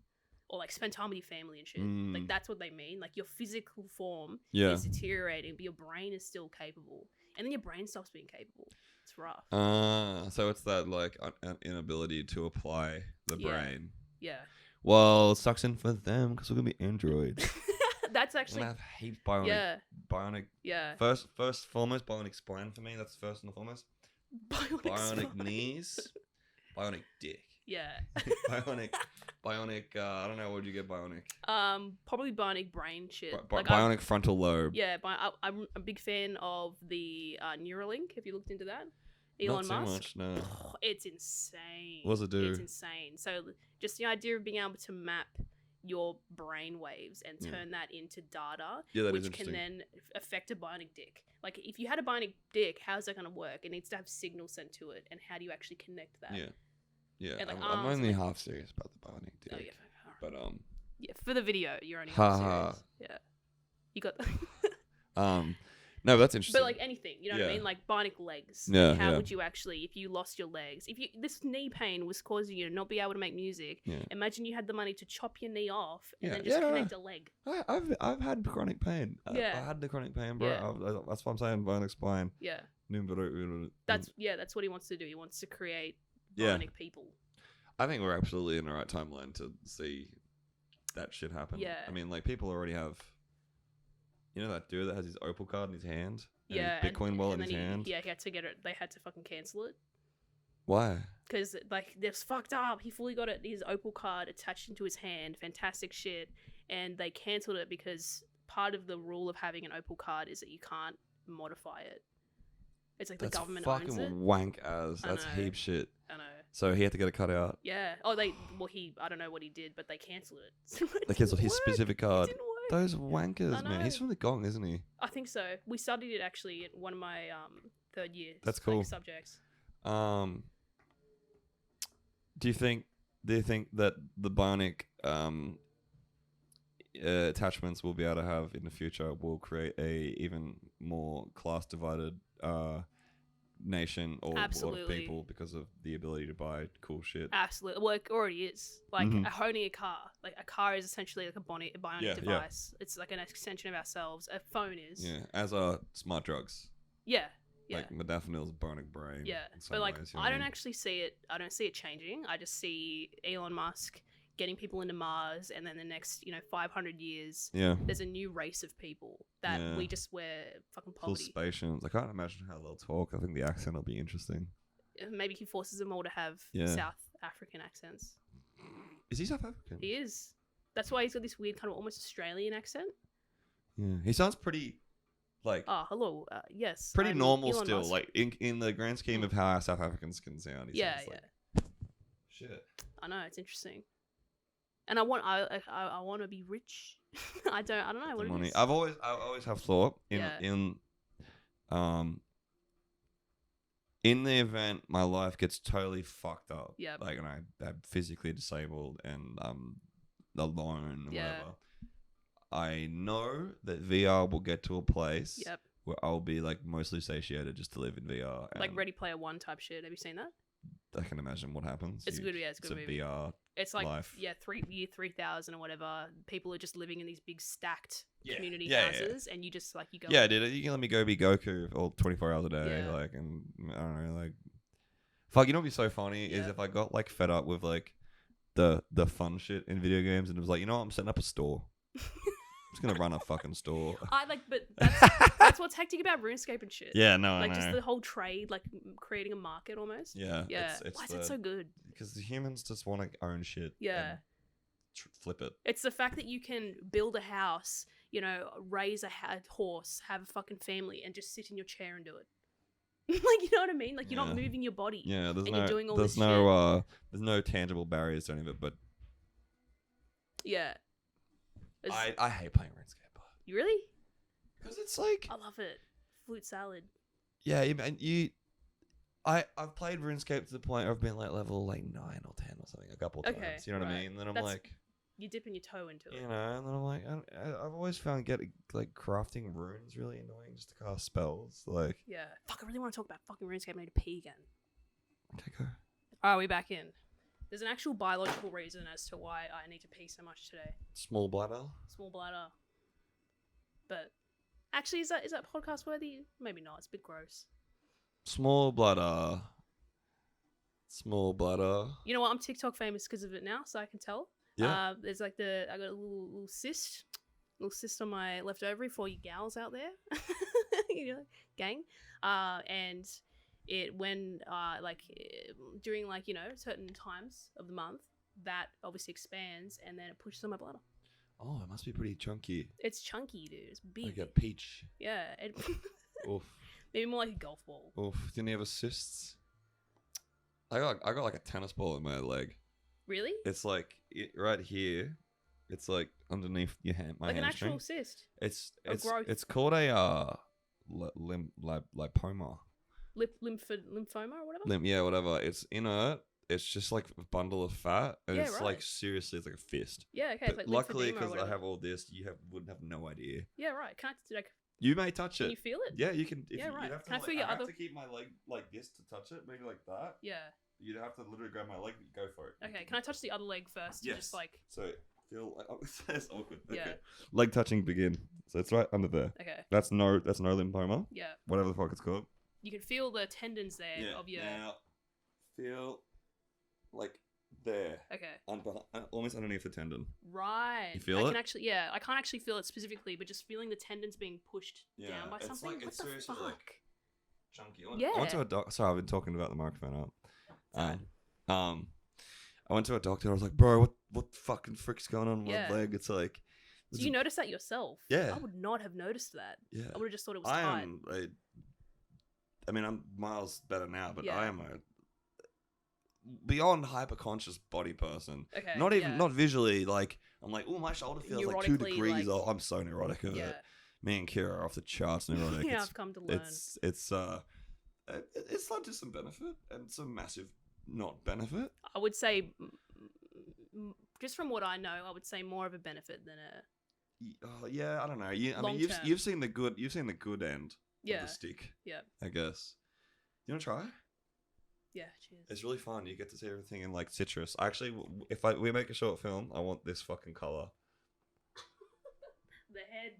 or like spend time with your family and shit. Mm. Like that's what they mean. Like your physical form Yeah. is deteriorating, but your brain is still capable, and then your brain stops being capable. It's rough. So it's that like an inability to apply the Yeah. brain. Yeah, Well, it sucks in for them because we're gonna be androids. that's We're actually gonna have heaps bionic. yeah, Bionic. yeah. First foremost, bionic spine for me. That's first and foremost. Bionic spine. knees. Bionic dick. Yeah. bionic. I don't know. What would you get? Bionic. Probably bionic brain shit. Bionic frontal lobe. Yeah, I'm a big fan of the Neuralink. Have you looked into that? Elon Not too Musk. much. No. It's insane. What does it do? It's insane. So just the idea of being able to map your brain waves and Yeah. turn that into data, Yeah, that is which can interesting. then affect a bionic dick. Like if you had a bionic dick, how's that going to work? It needs to have signals sent to it, and how do you actually connect that? Yeah. Yeah. And, like, I'm arms, only like- half serious about the bionic dick. Oh yeah. But Yeah, for the video, you're only Ha half ha. serious. Yeah. You got no, that's interesting. But like anything, you know what I Yeah. mean? Like bionic legs. Yeah, How yeah. would you actually, if you lost your legs, if you this knee pain was causing you to not be able to make music? Yeah. Imagine you had the money to chop your knee off and Yeah, then just yeah, connect a leg. I've had chronic pain. Yeah. I had the chronic pain, bro. Yeah. That's what I'm saying. Bionic spine. Yeah, Yeah. that's what he wants to do. He wants to create Yeah. bionic people. I think we're absolutely in the right timeline to see that shit happen. Yeah. I mean, like people already have. You know that dude that has his Opal Card in his hand? And Yeah, his Bitcoin wallet in then his hand? he had to get it. They had to fucking cancel it Why? because like this fucked up. He fully got his Opal Card attached into his hand. Fantastic shit, and they cancelled it because part of the rule of having an Opal Card is that you can't modify it. It's like That's the government fucking owns it. wank as. I That's know. heap shit. I know. So he had to get it cut out. Yeah. Oh, I don't know what he did, but they cancelled it. They cancelled his specific card. It didn't work. Those wankers, I man. know. He's from the Gong, isn't he? I think so. We studied it actually in one of my third year That's cool. subjects. Do you think that the bionic attachments we'll be able to have in the future will create a even more class divided nation or world of Absolutely. people because of the ability to buy cool shit? Absolutely. Well, it already is. Like Mhm. honing a car. Like a car is essentially like a bionic Yeah, device. It's like an extension of ourselves. A phone is. Yeah, as are smart drugs. Yeah. Yeah. Like modafinil's bionic brain. Yeah, in some but like ways, you know I what don't mean? actually see it. I don't see it changing. I just see Elon Musk getting people into Mars, and then the next 500 years, Yeah. there's a new race of people that Yeah. we just wear fucking Full poverty. Spatians. I can't imagine how they'll talk. I think the accent will be interesting. Maybe he forces them all to have Yeah. South African accents. Is he South African? He is. That's why he's got this weird kind of almost Australian accent. Yeah. He sounds pretty, like, Oh, hello. Yes. pretty I'm normal Elon still. Musk. Like, in the grand scheme of how South Africans can sound. He Yeah, sounds yeah. like, shit. I know, it's interesting. And I want to be rich. I don't know what The it money. is. I always have thought Yeah. in the event my life gets totally fucked up, Yep. like, and I'm physically disabled and I'm alone or Yeah. whatever, I know that VR will get to a place Yep. where I'll be like mostly satiated just to live in VR. Like and Ready Player One type shit. Have you seen that? I can imagine what happens. It's good. Yeah, it's a good a movie. VR. It's like life. year 3000 or whatever. People are just living in these big stacked Yeah. community Yeah, yeah. houses, and you just you go. Yeah, dude, you can let me go be Goku all 24 hours a day, Yeah. like, and I don't know, like, fuck, you know what'd be so funny is Yeah. if I got like fed up with like the fun shit in video games and it was like, you know what, I'm setting up a store. I'm just gonna run a fucking store. But that's what's hectic about RuneScape and shit. Yeah, no, Like I know. just the whole trade, like creating a market almost. Yeah, Yeah. It's Why is it so good? because the humans just want to own shit. Yeah. and flip it. It's the fact that you can build a house, raise a horse, have a fucking family, and just sit in your chair and do it. Like, you know what I mean? Like, you're not Yeah. moving your body. Yeah, And you're doing all there's this there's no tangible barriers to any of it, but Yeah. It's- I hate playing RuneScape You really? because it's like, I love it. Flute salad. yeah, I've played RuneScape to the point where I've been like level like 9 or 10 or something a couple Okay, times. You know what I right. mean? And then I'm That's- like, You're dipping your toe into it. and then I'm like, I've always found crafting runes really annoying just to cast spells. Like, Yeah. Fuck, I really want to talk about fucking RuneScape. I need to pee again. okay, go. Alright, we're back in. There's an actual biological reason as to why I need to pee so much today. Small bladder. Small bladder. But actually, is that podcast worthy? Maybe not. It's a bit gross. Small bladder. Small bladder. You know what? I'm TikTok famous because of it now, so I can tell. Yeah. There's I got a little cyst on my left ovary for you gals out there, gang. And it during certain times of the month that obviously expands and then it pushes on my bladder. Oh, it must be pretty chunky. It's chunky, dude. It's big. Like a peach. Yeah. Oof. Maybe more like a golf ball. Oof. Didn't you have a cysts? I got like a tennis ball in my leg. Really? It's like right here. It's like underneath your hand. My Like an hamstring. actual cyst. It's growth. it's called a lipoma. Lymphoma or whatever? Yeah, whatever. It's inert. It's just like a bundle of fat, and Yeah, it's right. like seriously, it's like a fist. Yeah, okay. But It's like luckily, lymphedema or because I whatever. have all this, wouldn't have no idea. Yeah, right. Can You may touch can it. you feel it? Yeah, you can. If Yeah, you, right. You'd have to, Can I like, feel your have other- to keep my leg like this to touch it, maybe like that. Yeah. You'd have to literally grab my leg. Go for it. Okay, can I touch the other leg first? Yes. Just like, So feel. It's awkward. Yeah. Okay. Leg touching begin. So it's right under there. okay. That's no lymphoma. Yeah. Whatever the fuck it's called. You can feel the tendons there of your. Now feel like there, Okay. almost underneath the tendon. Right. You feel I it? can actually, yeah, I can't actually feel it specifically, but just feeling the tendons being pushed down by it's something. like- What it's the seriously fuck? like chunky. I Yeah. went to a doc. Sorry, I've been talking about the microphone up. I went to a doctor. I was like, bro, what fucking frick's going on with Yeah. my leg? It's like, So you noticed that yourself? Yeah. I would not have noticed that. yeah. I would have just thought it was I tight. am. I mean, I'm miles better now, but Yeah. I am a beyond hyper-conscious body person. Okay. Not even, yeah. not visually. Like, I'm like, oh, my shoulder feels like 2 Neurotically, degrees. like- Oh, I'm so neurotic of Yeah. it. Me and Kira are off the charts neurotic. Yeah, It's- I've come to learn. It's led to some benefit and some massive not benefit. I would say, just from what I know, I would say more of a benefit than a. Yeah, I don't know. I mean, Long term. you've seen the good end Yeah. of the stick. Yeah. I guess. You want to try? Yeah. Cheers. It's really fun. You get to see everything in like citrus. Actually, if we make a short film, I want this fucking color. The head.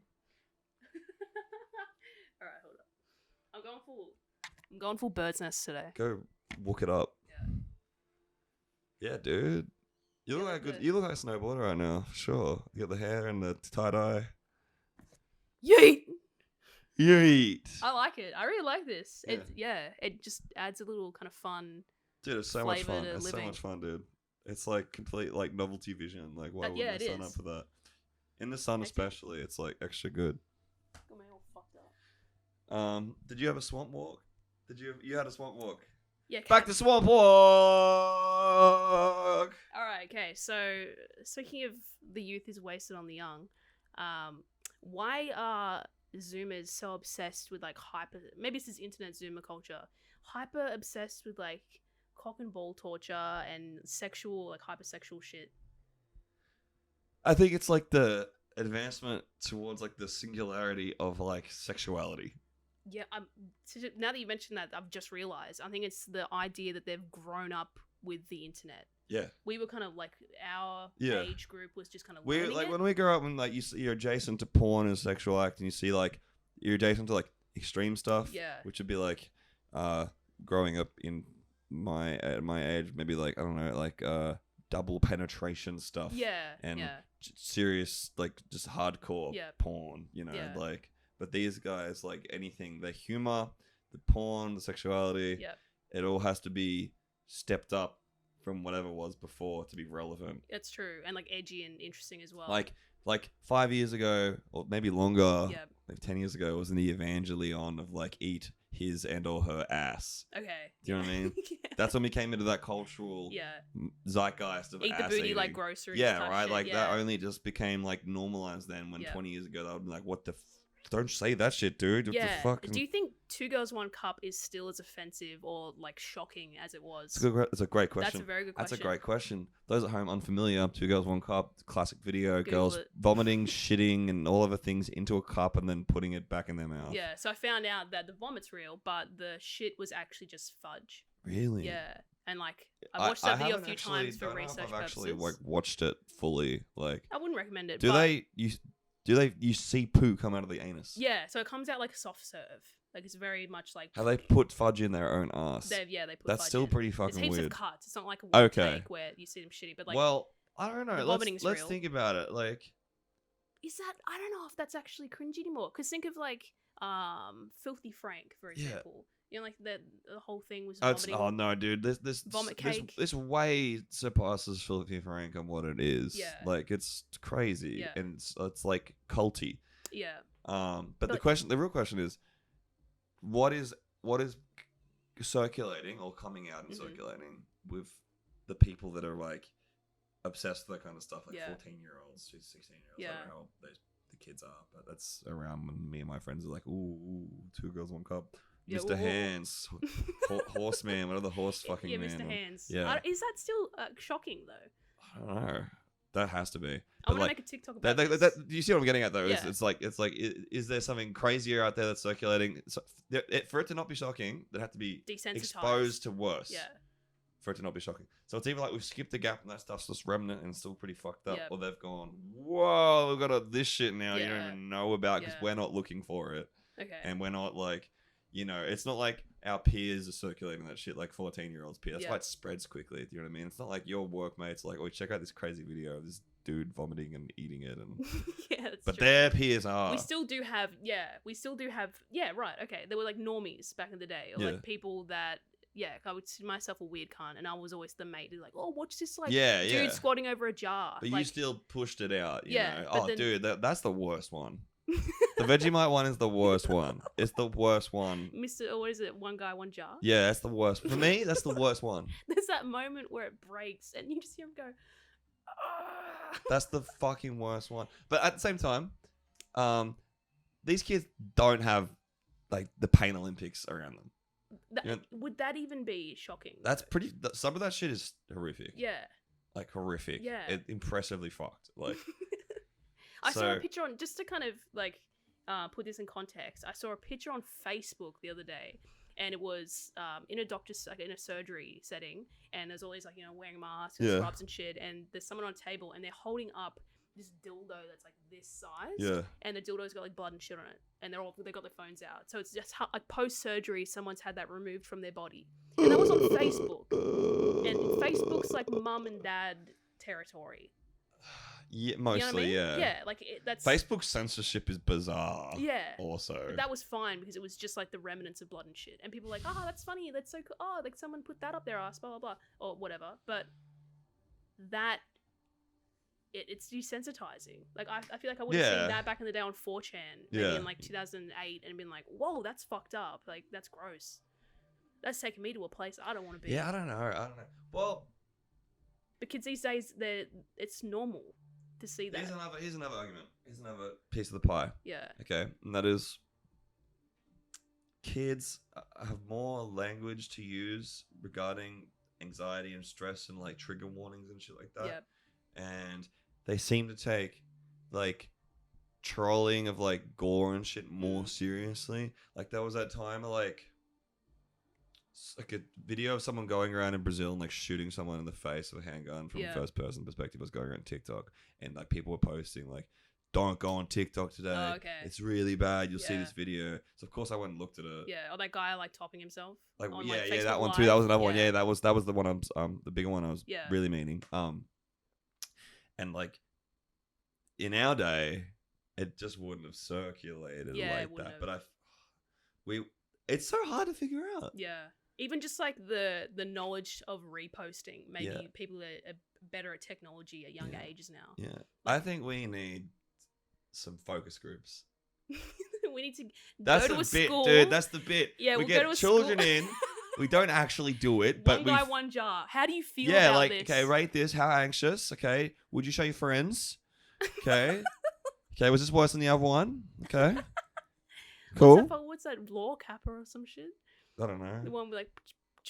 All right, hold up. I'm going full bird's nest today. Go look it up. Yeah, dude. You look Yeah, like good. You look like a snowboarder right now. For sure. You got the hair and the tie dye. Yeet. Yeet. I like it. I really like this. Yeah. It just adds a little kind of fun. Dude, it's so much Flavour fun. to It's so living. much fun, dude. It's like complete like novelty vision. Like why Yeah, wouldn't I it sign up is. for that? In the sun Actually- especially, it's like extra good. Got my all fucked up. Did you have a swamp walk? You had a swamp walk? Yeah. Back to swamp walk. All right. Okay. So speaking of the youth is wasted on the young, why are Zoomers so obsessed with like maybe this is internet Zoomer culture, hyper obsessed with like cock and ball torture and sexual like hypersexual shit? I think it's like the advancement towards like the singularity of like sexuality. Yeah, now that you mentioned that, I've just realized. I think it's the idea that they've grown up with the internet. Yeah. We were kind of like our Yeah. age group was just kind of We learning like it. when we grow up and like you're adjacent to porn and sexual act and you see like you're adjacent to like extreme stuff. Yeah. Which would be like growing up in at my age, maybe like I don't know, like double penetration stuff. Yeah, And yeah. serious like just hardcore Yeah. porn, you know, Yeah. like but these guys like anything, the humor, the porn, the sexuality, Yep. it all has to be stepped up from whatever was before to be relevant. It's true, and like edgy and interesting as well. Like 5 years ago, or maybe longer, Yep. like 10 years ago, was in the Evangelion of like eat his and or her ass. Okay. Do you know what I mean? Yeah. That's when we came into that cultural Yeah. zeitgeist of Eat the ass booty eating. like groceries. Yeah, type right. shit, Like yeah. that only just became like normalized then. When Yeah. 20 years ago, that would be like, what the. Don't say that shit, dude. What the Yeah. fucking... Do you think Two Girls One Cup is still as offensive or like shocking as it was? It's a great question. That's a very good question. That's a great question. Those at home unfamiliar, 2 Girls, 1 Cup, classic video. Google girls it. vomiting, shitting, and all other things into a cup and then putting it back in their mouth. Yeah. So I found out that the vomit's real, but the shit was actually just fudge. Really? Yeah. And like I watched that video a haven't few actually- times for don't know if research I've actually purposes. like watched it fully. Like, I wouldn't recommend it. do but you see poo come out of the anus? Yeah. So it comes out like a soft serve. Like it's very much like. How they put fudge in their own ass? They put. That's fudge still in. pretty There's fucking heaps weird. of cuts. It's not like a one Okay. take where you see them shitty, but like. Well, I don't know. the Let's vomiting's let's real. think about it. Like, Is that I don't know if that's actually cringy anymore. Because think of like Filthy Frank, for Yeah. example. You know, like the whole thing was it's, vomiting. oh no, dude! This Vomit cake. This way surpasses Filthy Frank on what it is. Yeah. Like it's crazy, Yeah. and it's like culty. Yeah. But But- the real question is, what is circulating or coming out and Mhm. circulating with the people that are like obsessed with that kind of stuff, like Yeah. 14-year-olds, 16-year-olds. I Yeah. don't know how the kids are, but that's around when me and my friends are like, ooh, 2 girls, 1 cup. Yeah, Mr. ooh. Hands, Horseman, whatever the horse fucking yeah, man. Mr. Hands. Yeah. Is that still shocking though? I don't know. That has to be. I But want to like, make a TikTok about that, this. do you see what I'm getting at though? Yeah. It's like, is there something crazier out there that's circulating? So, for it to not be shocking, that have to be Desensitized. exposed to worse. Yeah. For it to not be shocking. So it's either like we've skipped a gap and that stuff's just remnant and still pretty fucked up, Yep. or they've gone, whoa, we've got this shit now you don't Yeah. even know about because Yeah. we're not looking for it. Okay. And we're not like, you know, it's not like our peers are circulating that shit like 14-year-olds peers. That's Yeah. why it spreads quickly. Do you know what I mean? It's not like your workmates like, oh, check out this crazy video of this dude vomiting and eating it, and Yeah, that's but true. their peers are. We still do have, right, okay. There were like normies back in the day, or Yeah. like people that, I would consider myself a weird cunt, and I was always the mate who's like, oh, watch this like Yeah, dude yeah. squatting over a jar. But like, you still pushed it out. You Yeah, know? but Oh, then- dude, that's the worst one. The Vegemite one is the worst one. It's the worst one. Mr. What is it? One guy, one jar. Yeah, that's the worst. For me, that's the worst one. There's that moment where it breaks and you just hear him go. "Ah." That's the fucking worst one. But at the same time, these kids don't have like the Pain Olympics around them. Would that even be shocking? That's though? pretty. Some of that shit is horrific. Yeah. Like horrific. Yeah. Impressively fucked. Like. I saw So- a picture on, just to kind of like put this in context, I saw a picture on Facebook the other day, and it was in a doctor's, like in a surgery setting, and there's all these like, wearing masks and Yeah. scrubs and shit, and there's someone on a table and they're holding up this dildo that's like this size, Yeah. and the dildo's got like blood and shit on it, and they got their phones out, so it's just like post surgery someone's had that removed from their body, and that was on Facebook, and Facebook's like mum and dad territory. Yeah, You know mostly, what I mean? yeah. Yeah, like that's Facebook censorship is bizarre. Yeah. Also. But that was fine because it was just like the remnants of blood and shit. And people were like, oh, that's funny. That's so cool. Oh, like someone put that up their ass, blah, blah, blah. Or whatever. But it's desensitizing. Like, I feel like I would have Yeah. seen that back in the day on 4chan, maybe Yeah. in like 2008, and been like, whoa, that's fucked up. Like, that's gross. That's taking me to a place I don't want to be. Yeah, I don't know. Well, But kids these days, it's normal to see that. here's another argument. Here's another piece of the pie. Yeah. Okay, and that is kids have more language to use regarding anxiety and stress and like trigger warnings and shit like that. Yep. And they seem to take like trolling of like gore and shit more seriously. Like there was that time of like a video of someone going around in Brazil and like shooting someone in the face with a handgun from a first person perspective was going around TikTok, and like people were posting like, don't go on TikTok today. Oh, okay. It's really bad. You'll see Yeah. this video. So of course I went and looked at it. Yeah. Or that guy like topping himself. Like on, yeah, like, yeah, Facebook that one Live. too. That was another one. Yeah. Yeah, that was the one the bigger one I was Yeah. really meaning. And like in our day, it just wouldn't have circulated Yeah, it like wouldn't that. But it's so hard to figure out. Yeah. Even just like the knowledge of reposting. Maybe Yeah. people are better at technology at young Yeah. ages now. Yeah, I think we need some focus groups. We need to That's go to the a bit, school. dude. That's the bit. Yeah, we we'll get go to a children school. in. We don't actually do it, but one we. guy, one jar. How do you feel Yeah, about like this? okay, rate this. How anxious? Okay, would you show your friends? Okay, okay. Was this worse than the other one? Okay, cool. What's that law Kappa or some shit? I don't know. The one with like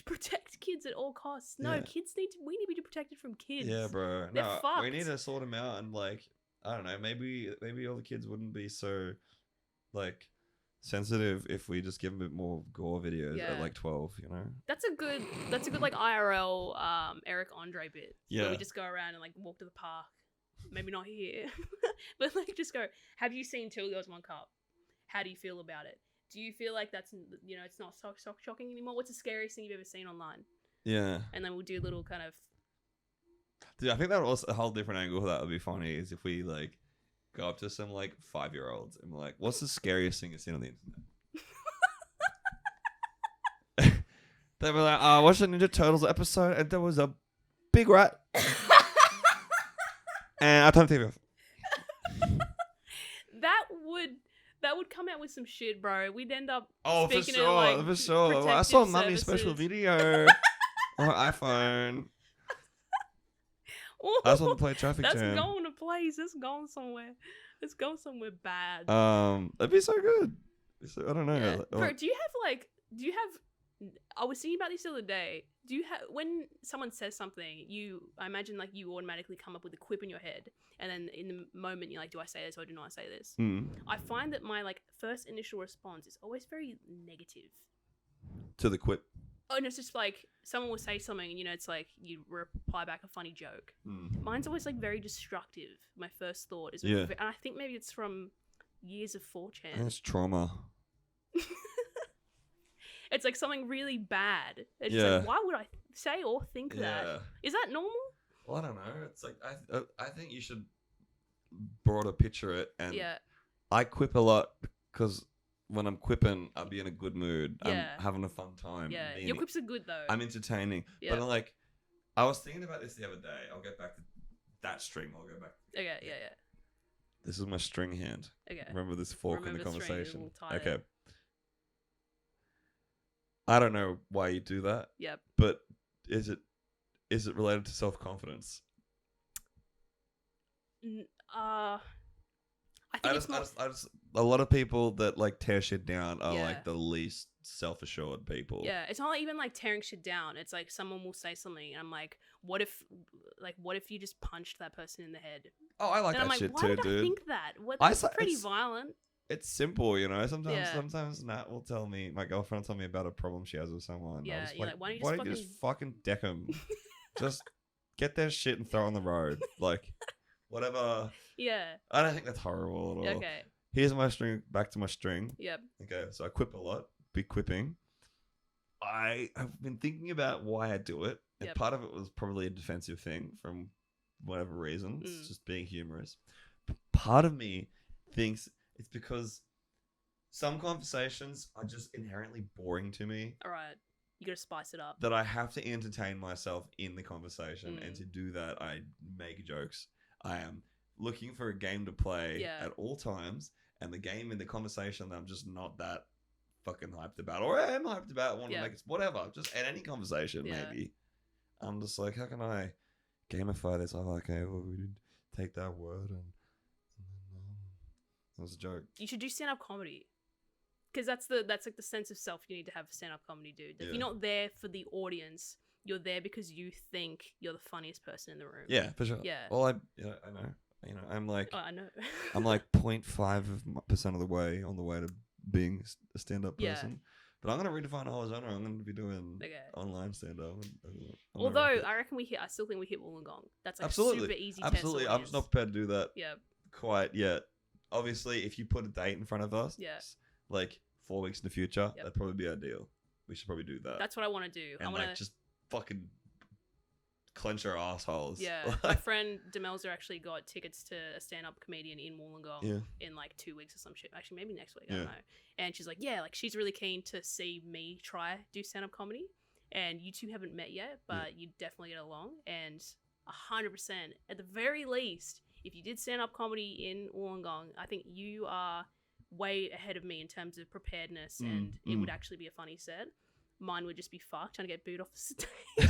protect kids at all costs. No, Yeah. we need to be protected from kids. Yeah, bro. They're No, we fucked. need to sort them out and like I don't know. Maybe all the kids wouldn't be so like sensitive if we just give them a bit more gore videos Yeah. at like 12. You know. That's a good like IRL Eric Andre bit. Where Yeah. we just go around and like walk to the park. Maybe not here. But like just go, have you seen Two Girls One Cup? How do you feel about it? Do you feel like that's it's not so shocking anymore? What's the scariest thing you've ever seen online? Yeah. And then we'll do little kind of Dude, I think that was a whole different angle that would be funny is if we like go up to some like 5-year-olds and we're like, what's the scariest thing you've seen on the internet? They were like, I watched the Ninja Turtles episode and there was a big rat. And I turned the TV off. that would come out with some shit, bro. We'd end up Oh, for speaking of, sure, like, for sure. I protective saw Mummy's special services. video on her iPhone. I just want to play Traffic That's Jam. going to place. It's going somewhere. It's going somewhere bad. That'd be so good. I don't know. Yeah. Like, Bro, do you have I was thinking about this the other day. Do you have, when someone says something, I imagine like you automatically come up with a quip in your head, and then in the moment you're like, do I say this or do not I say this? I find that my like first initial response is always very negative. to the quip. Oh, and it's just like someone will say something, and it's like you reply back a funny joke. Mine's always like very destructive. My first thought is, Yeah. and I think maybe it's from years of 4chan. That's trauma. It's like something really bad. It's Yeah. like, why would I say or think Yeah. that? Is that normal? Well, I don't know. It's like I think you should broader picture it, and Yeah. I quip a lot because when I'm quipping, I'll be in a good mood. Yeah. I'm having a fun time. Yeah. being- Your quips are good though. I'm entertaining. Yeah. But like, I was thinking about this the other day. I'll get back to that string. I'll go back. Okay, yeah. This is my string hand. Okay. Remember this fork in the Remember string, conversation. we'll tie Okay. it. I don't know why you do that, Yep. but is it related to self-confidence? I think it's more. A lot of people that like tear shit down are Yeah. like the least self-assured people. Yeah, it's not even like tearing shit down. It's like someone will say something, and I'm like, what if you just punched that person in the head? Oh, I like And I'm that like, shit why too, did I dude. think that? What? I That's saw- pretty it's- violent. It's simple, you know. Yeah. Sometimes Nat will tell me, my girlfriend will tell me about a problem she has with someone. and I'll Yeah, just you're like, why don't you just fucking deck them? Just get their shit and throw it on the road. Like, whatever. Yeah. I don't think that's horrible at all. Okay. Here's my string. Back to my string. Yep. Okay, so I quip a lot. Big quipping. I have been thinking about why I do it. And Yep. part of it was probably a defensive thing from whatever reasons, Mm. just being humorous. But part of me thinks it's because some conversations are just inherently boring to me All right. You gotta spice it up. that I have to entertain myself in the conversation. And Mm. to do that, I make jokes. I am looking for a game to play Yeah. at all times. And the game in the conversation that I'm just not that fucking hyped about, or I am hyped about, want to Yeah. make it, whatever, just in any conversation, Yeah. maybe. I'm just like, how can I gamify this? Oh, okay, well, we did take that word and that was a joke. You should do stand-up comedy, because that's like the sense of self you need to have for stand-up comedy, dude. If Yeah. you're not there for the audience, you're there because you think you're the funniest person in the room. Yeah, for sure. Yeah. Well, I know. You know, I'm like, Oh, I know. I'm like 0.5% of the way on the way to being a stand-up Yeah. person. But I'm gonna redefine a whole genre. I'm gonna be doing Okay. online stand-up. Although I still think we hit Wollongong. That's like Absolutely. a super easy Absolutely, test I'm just not prepared to do that Yeah. quite yet. Obviously, if you put a date in front of us, Yeah. like 4 weeks in the future, Yep. that'd probably be ideal. We should probably do that. That's what I want to do. I and want like just fucking clench our assholes. Yeah, my friend Demelza actually got tickets to a stand-up comedian in Wollongong Yeah. in like 2 weeks or some shit. Actually, maybe next week. I don't Yeah. know. And she's like, yeah, like she's really keen to see me try do stand-up comedy. And you two haven't met yet, but you definitely get along. And 100%, at the very least, if you did stand-up comedy in Wollongong, I think you are way ahead of me in terms of preparedness, and it would actually be a funny set. Mine would just be fucked, trying to get booed off the stage.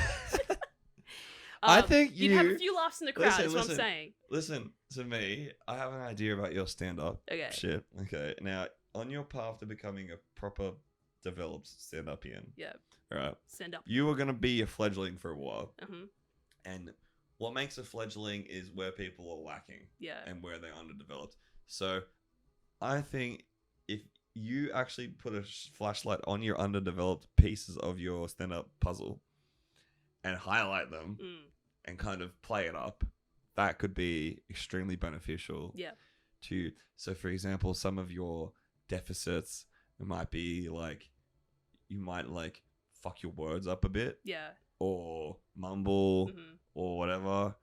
I think you'd have a you- few laughs in the crowd. That's what I'm saying. Listen to me. I have an idea about your stand-up. Okay. Shit. Okay. Now, on your path to becoming a proper developed stand-upian, Yeah. right? Send up. You are gonna be a fledgling for a while, Uh-huh. and what makes a fledgling is where people are lacking Yeah. and where they're underdeveloped. So, I think if you actually put a flashlight on your underdeveloped pieces of your stand-up puzzle and highlight them Mm. and kind of play it up, that could be extremely beneficial. Yeah. So for example, some of your deficits might be like, you might like fuck your words up a bit Yeah. or mumble Mhm. or whatever.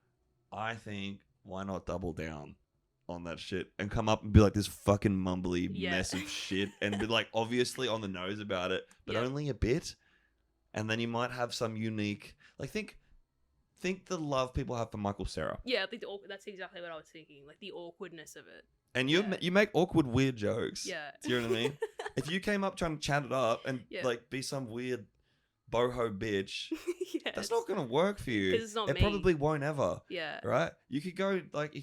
I think why not double down on that shit and come up and be like this fucking mumbly Yeah. mess of shit and be like obviously on the nose about it, but Yeah. only a bit. And then you might have some unique, like think the love people have for Michael Cera. Yeah, I think that's exactly what I was thinking. Like the awkwardness of it. And you Yeah. you make awkward weird jokes. Yeah. Do you know what I mean? If you came up trying to chat it up and Yeah. like be some weird boho bitch, Yes. that's not gonna work for you. 'Cause it's not it me. probably won't ever. Yeah. Right? You could go like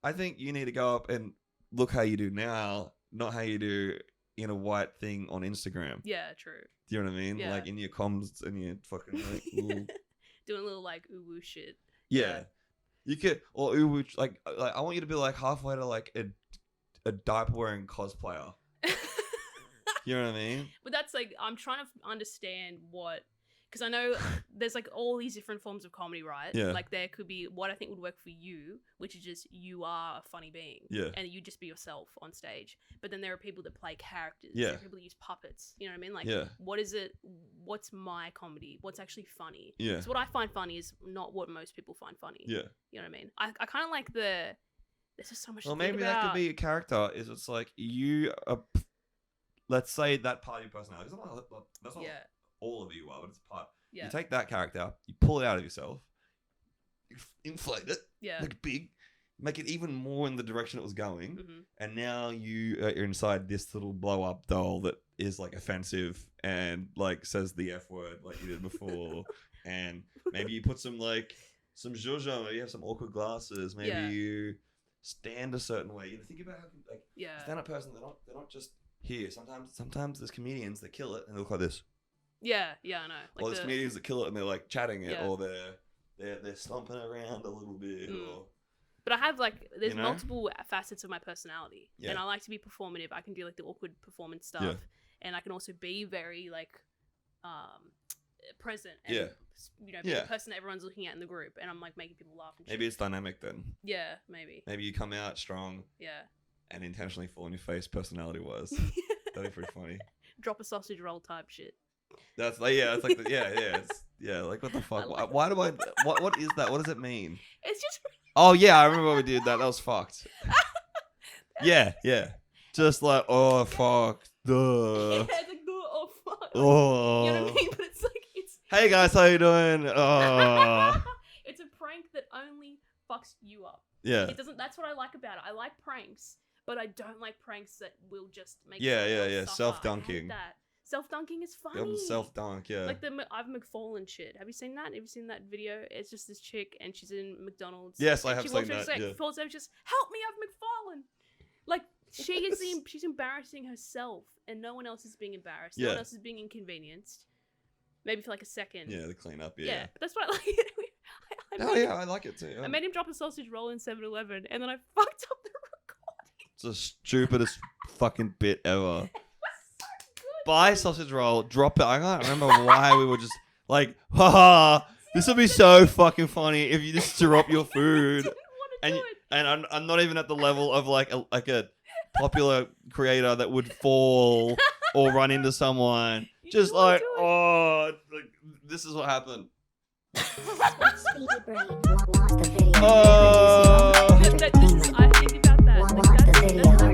I think you need to go up and look how you do now, not how you do in a white thing on Instagram. Yeah, true. Do you know what I mean? Yeah. Like in your comms and your fucking like, little, Doing a little like ooh woo shit. yeah. You could or ooh, which, like I want you to be like halfway to like a diaper wearing cosplayer. You know what I mean? But that's like I'm trying to understand what, because I know there's like all these different forms of comedy, right? Yeah. Like there could be what I think would work for you, which is just you are a funny being. Yeah. And you just be yourself on stage. But then there are people that play characters. Yeah. There are people that use puppets. You know what I mean? Like Yeah. what is it? What's my comedy? What's actually funny? Yeah. Because what I find funny is not what most people find funny. Yeah. You know what I mean? I kind of like there's just so much Well, to think maybe about. that could be a character. Is it's like you are, let's say that part of your personality. That's not Yeah. all of you are, but it's a part. Yeah. You take that character, you pull it out of yourself, you inflate it, Yeah. make it big, make it even more in the direction it was going. Mm-hmm. And now you're inside this little blow up doll that is like offensive and like says the F word like you did before. And maybe you put some zhuzh, maybe you have some awkward glasses, maybe you stand a certain way. You know, think about how like stand up person, they're not just here. Sometimes there's comedians that kill it and they look like this. Yeah, I know. Like Or there's comedians that kill it and they're like chatting it, or they're stomping around a little bit, or. But I have there's multiple facets of my personality, and I like to be performative. I can do like the awkward performance stuff, and I can also be very present and be the person that everyone's looking at in the group, and I'm like making people laugh and shit. Maybe it's dynamic then. Yeah, maybe. Maybe you come out strong. Yeah. And intentionally fall on your face personality wise. That'd be pretty funny. Drop a sausage roll type shit. That's like it's like like what the fuck? Why do I? What is that? What does it mean? It's just. Oh yeah, I remember when we did that. That was fucked. yeah. Just like fuck, duh. Yeah, it's like oh fuck. Oh. You know what I mean? But it's like it's. Hey guys, how you doing? Oh. It's a prank that only fucks you up. Yeah. It doesn't. That's what I like about it. I like pranks, but I don't like pranks that will just make. Yeah. Self-dunking. That. Self-dunking is funny. Self-dunk, yeah. Like the I've McFallen shit. Have you seen that? Have you seen that video? It's just this chick and she's in McDonald's. Yes, I have she seen walks that. Like, yeah. falls over, just help me, I've McFallen. Like she's embarrassing herself, and no one else is being embarrassed. No one else is being inconvenienced. Maybe for like a second. Yeah, the cleanup. Yeah, but that's what I like. I like it too. I made him drop a sausage roll in 7-Eleven, and then I fucked up the recording. It's the stupidest fucking bit ever. Buy a sausage roll, drop it. I can't remember why we were just like, haha, this would be so fucking funny if you just drop your food. And I'm not even at the level of like a popular creator that would fall or run into someone. Just like, this is what happened. SpeedyBrain, watch the video. Oh. I think about that. Watch the video.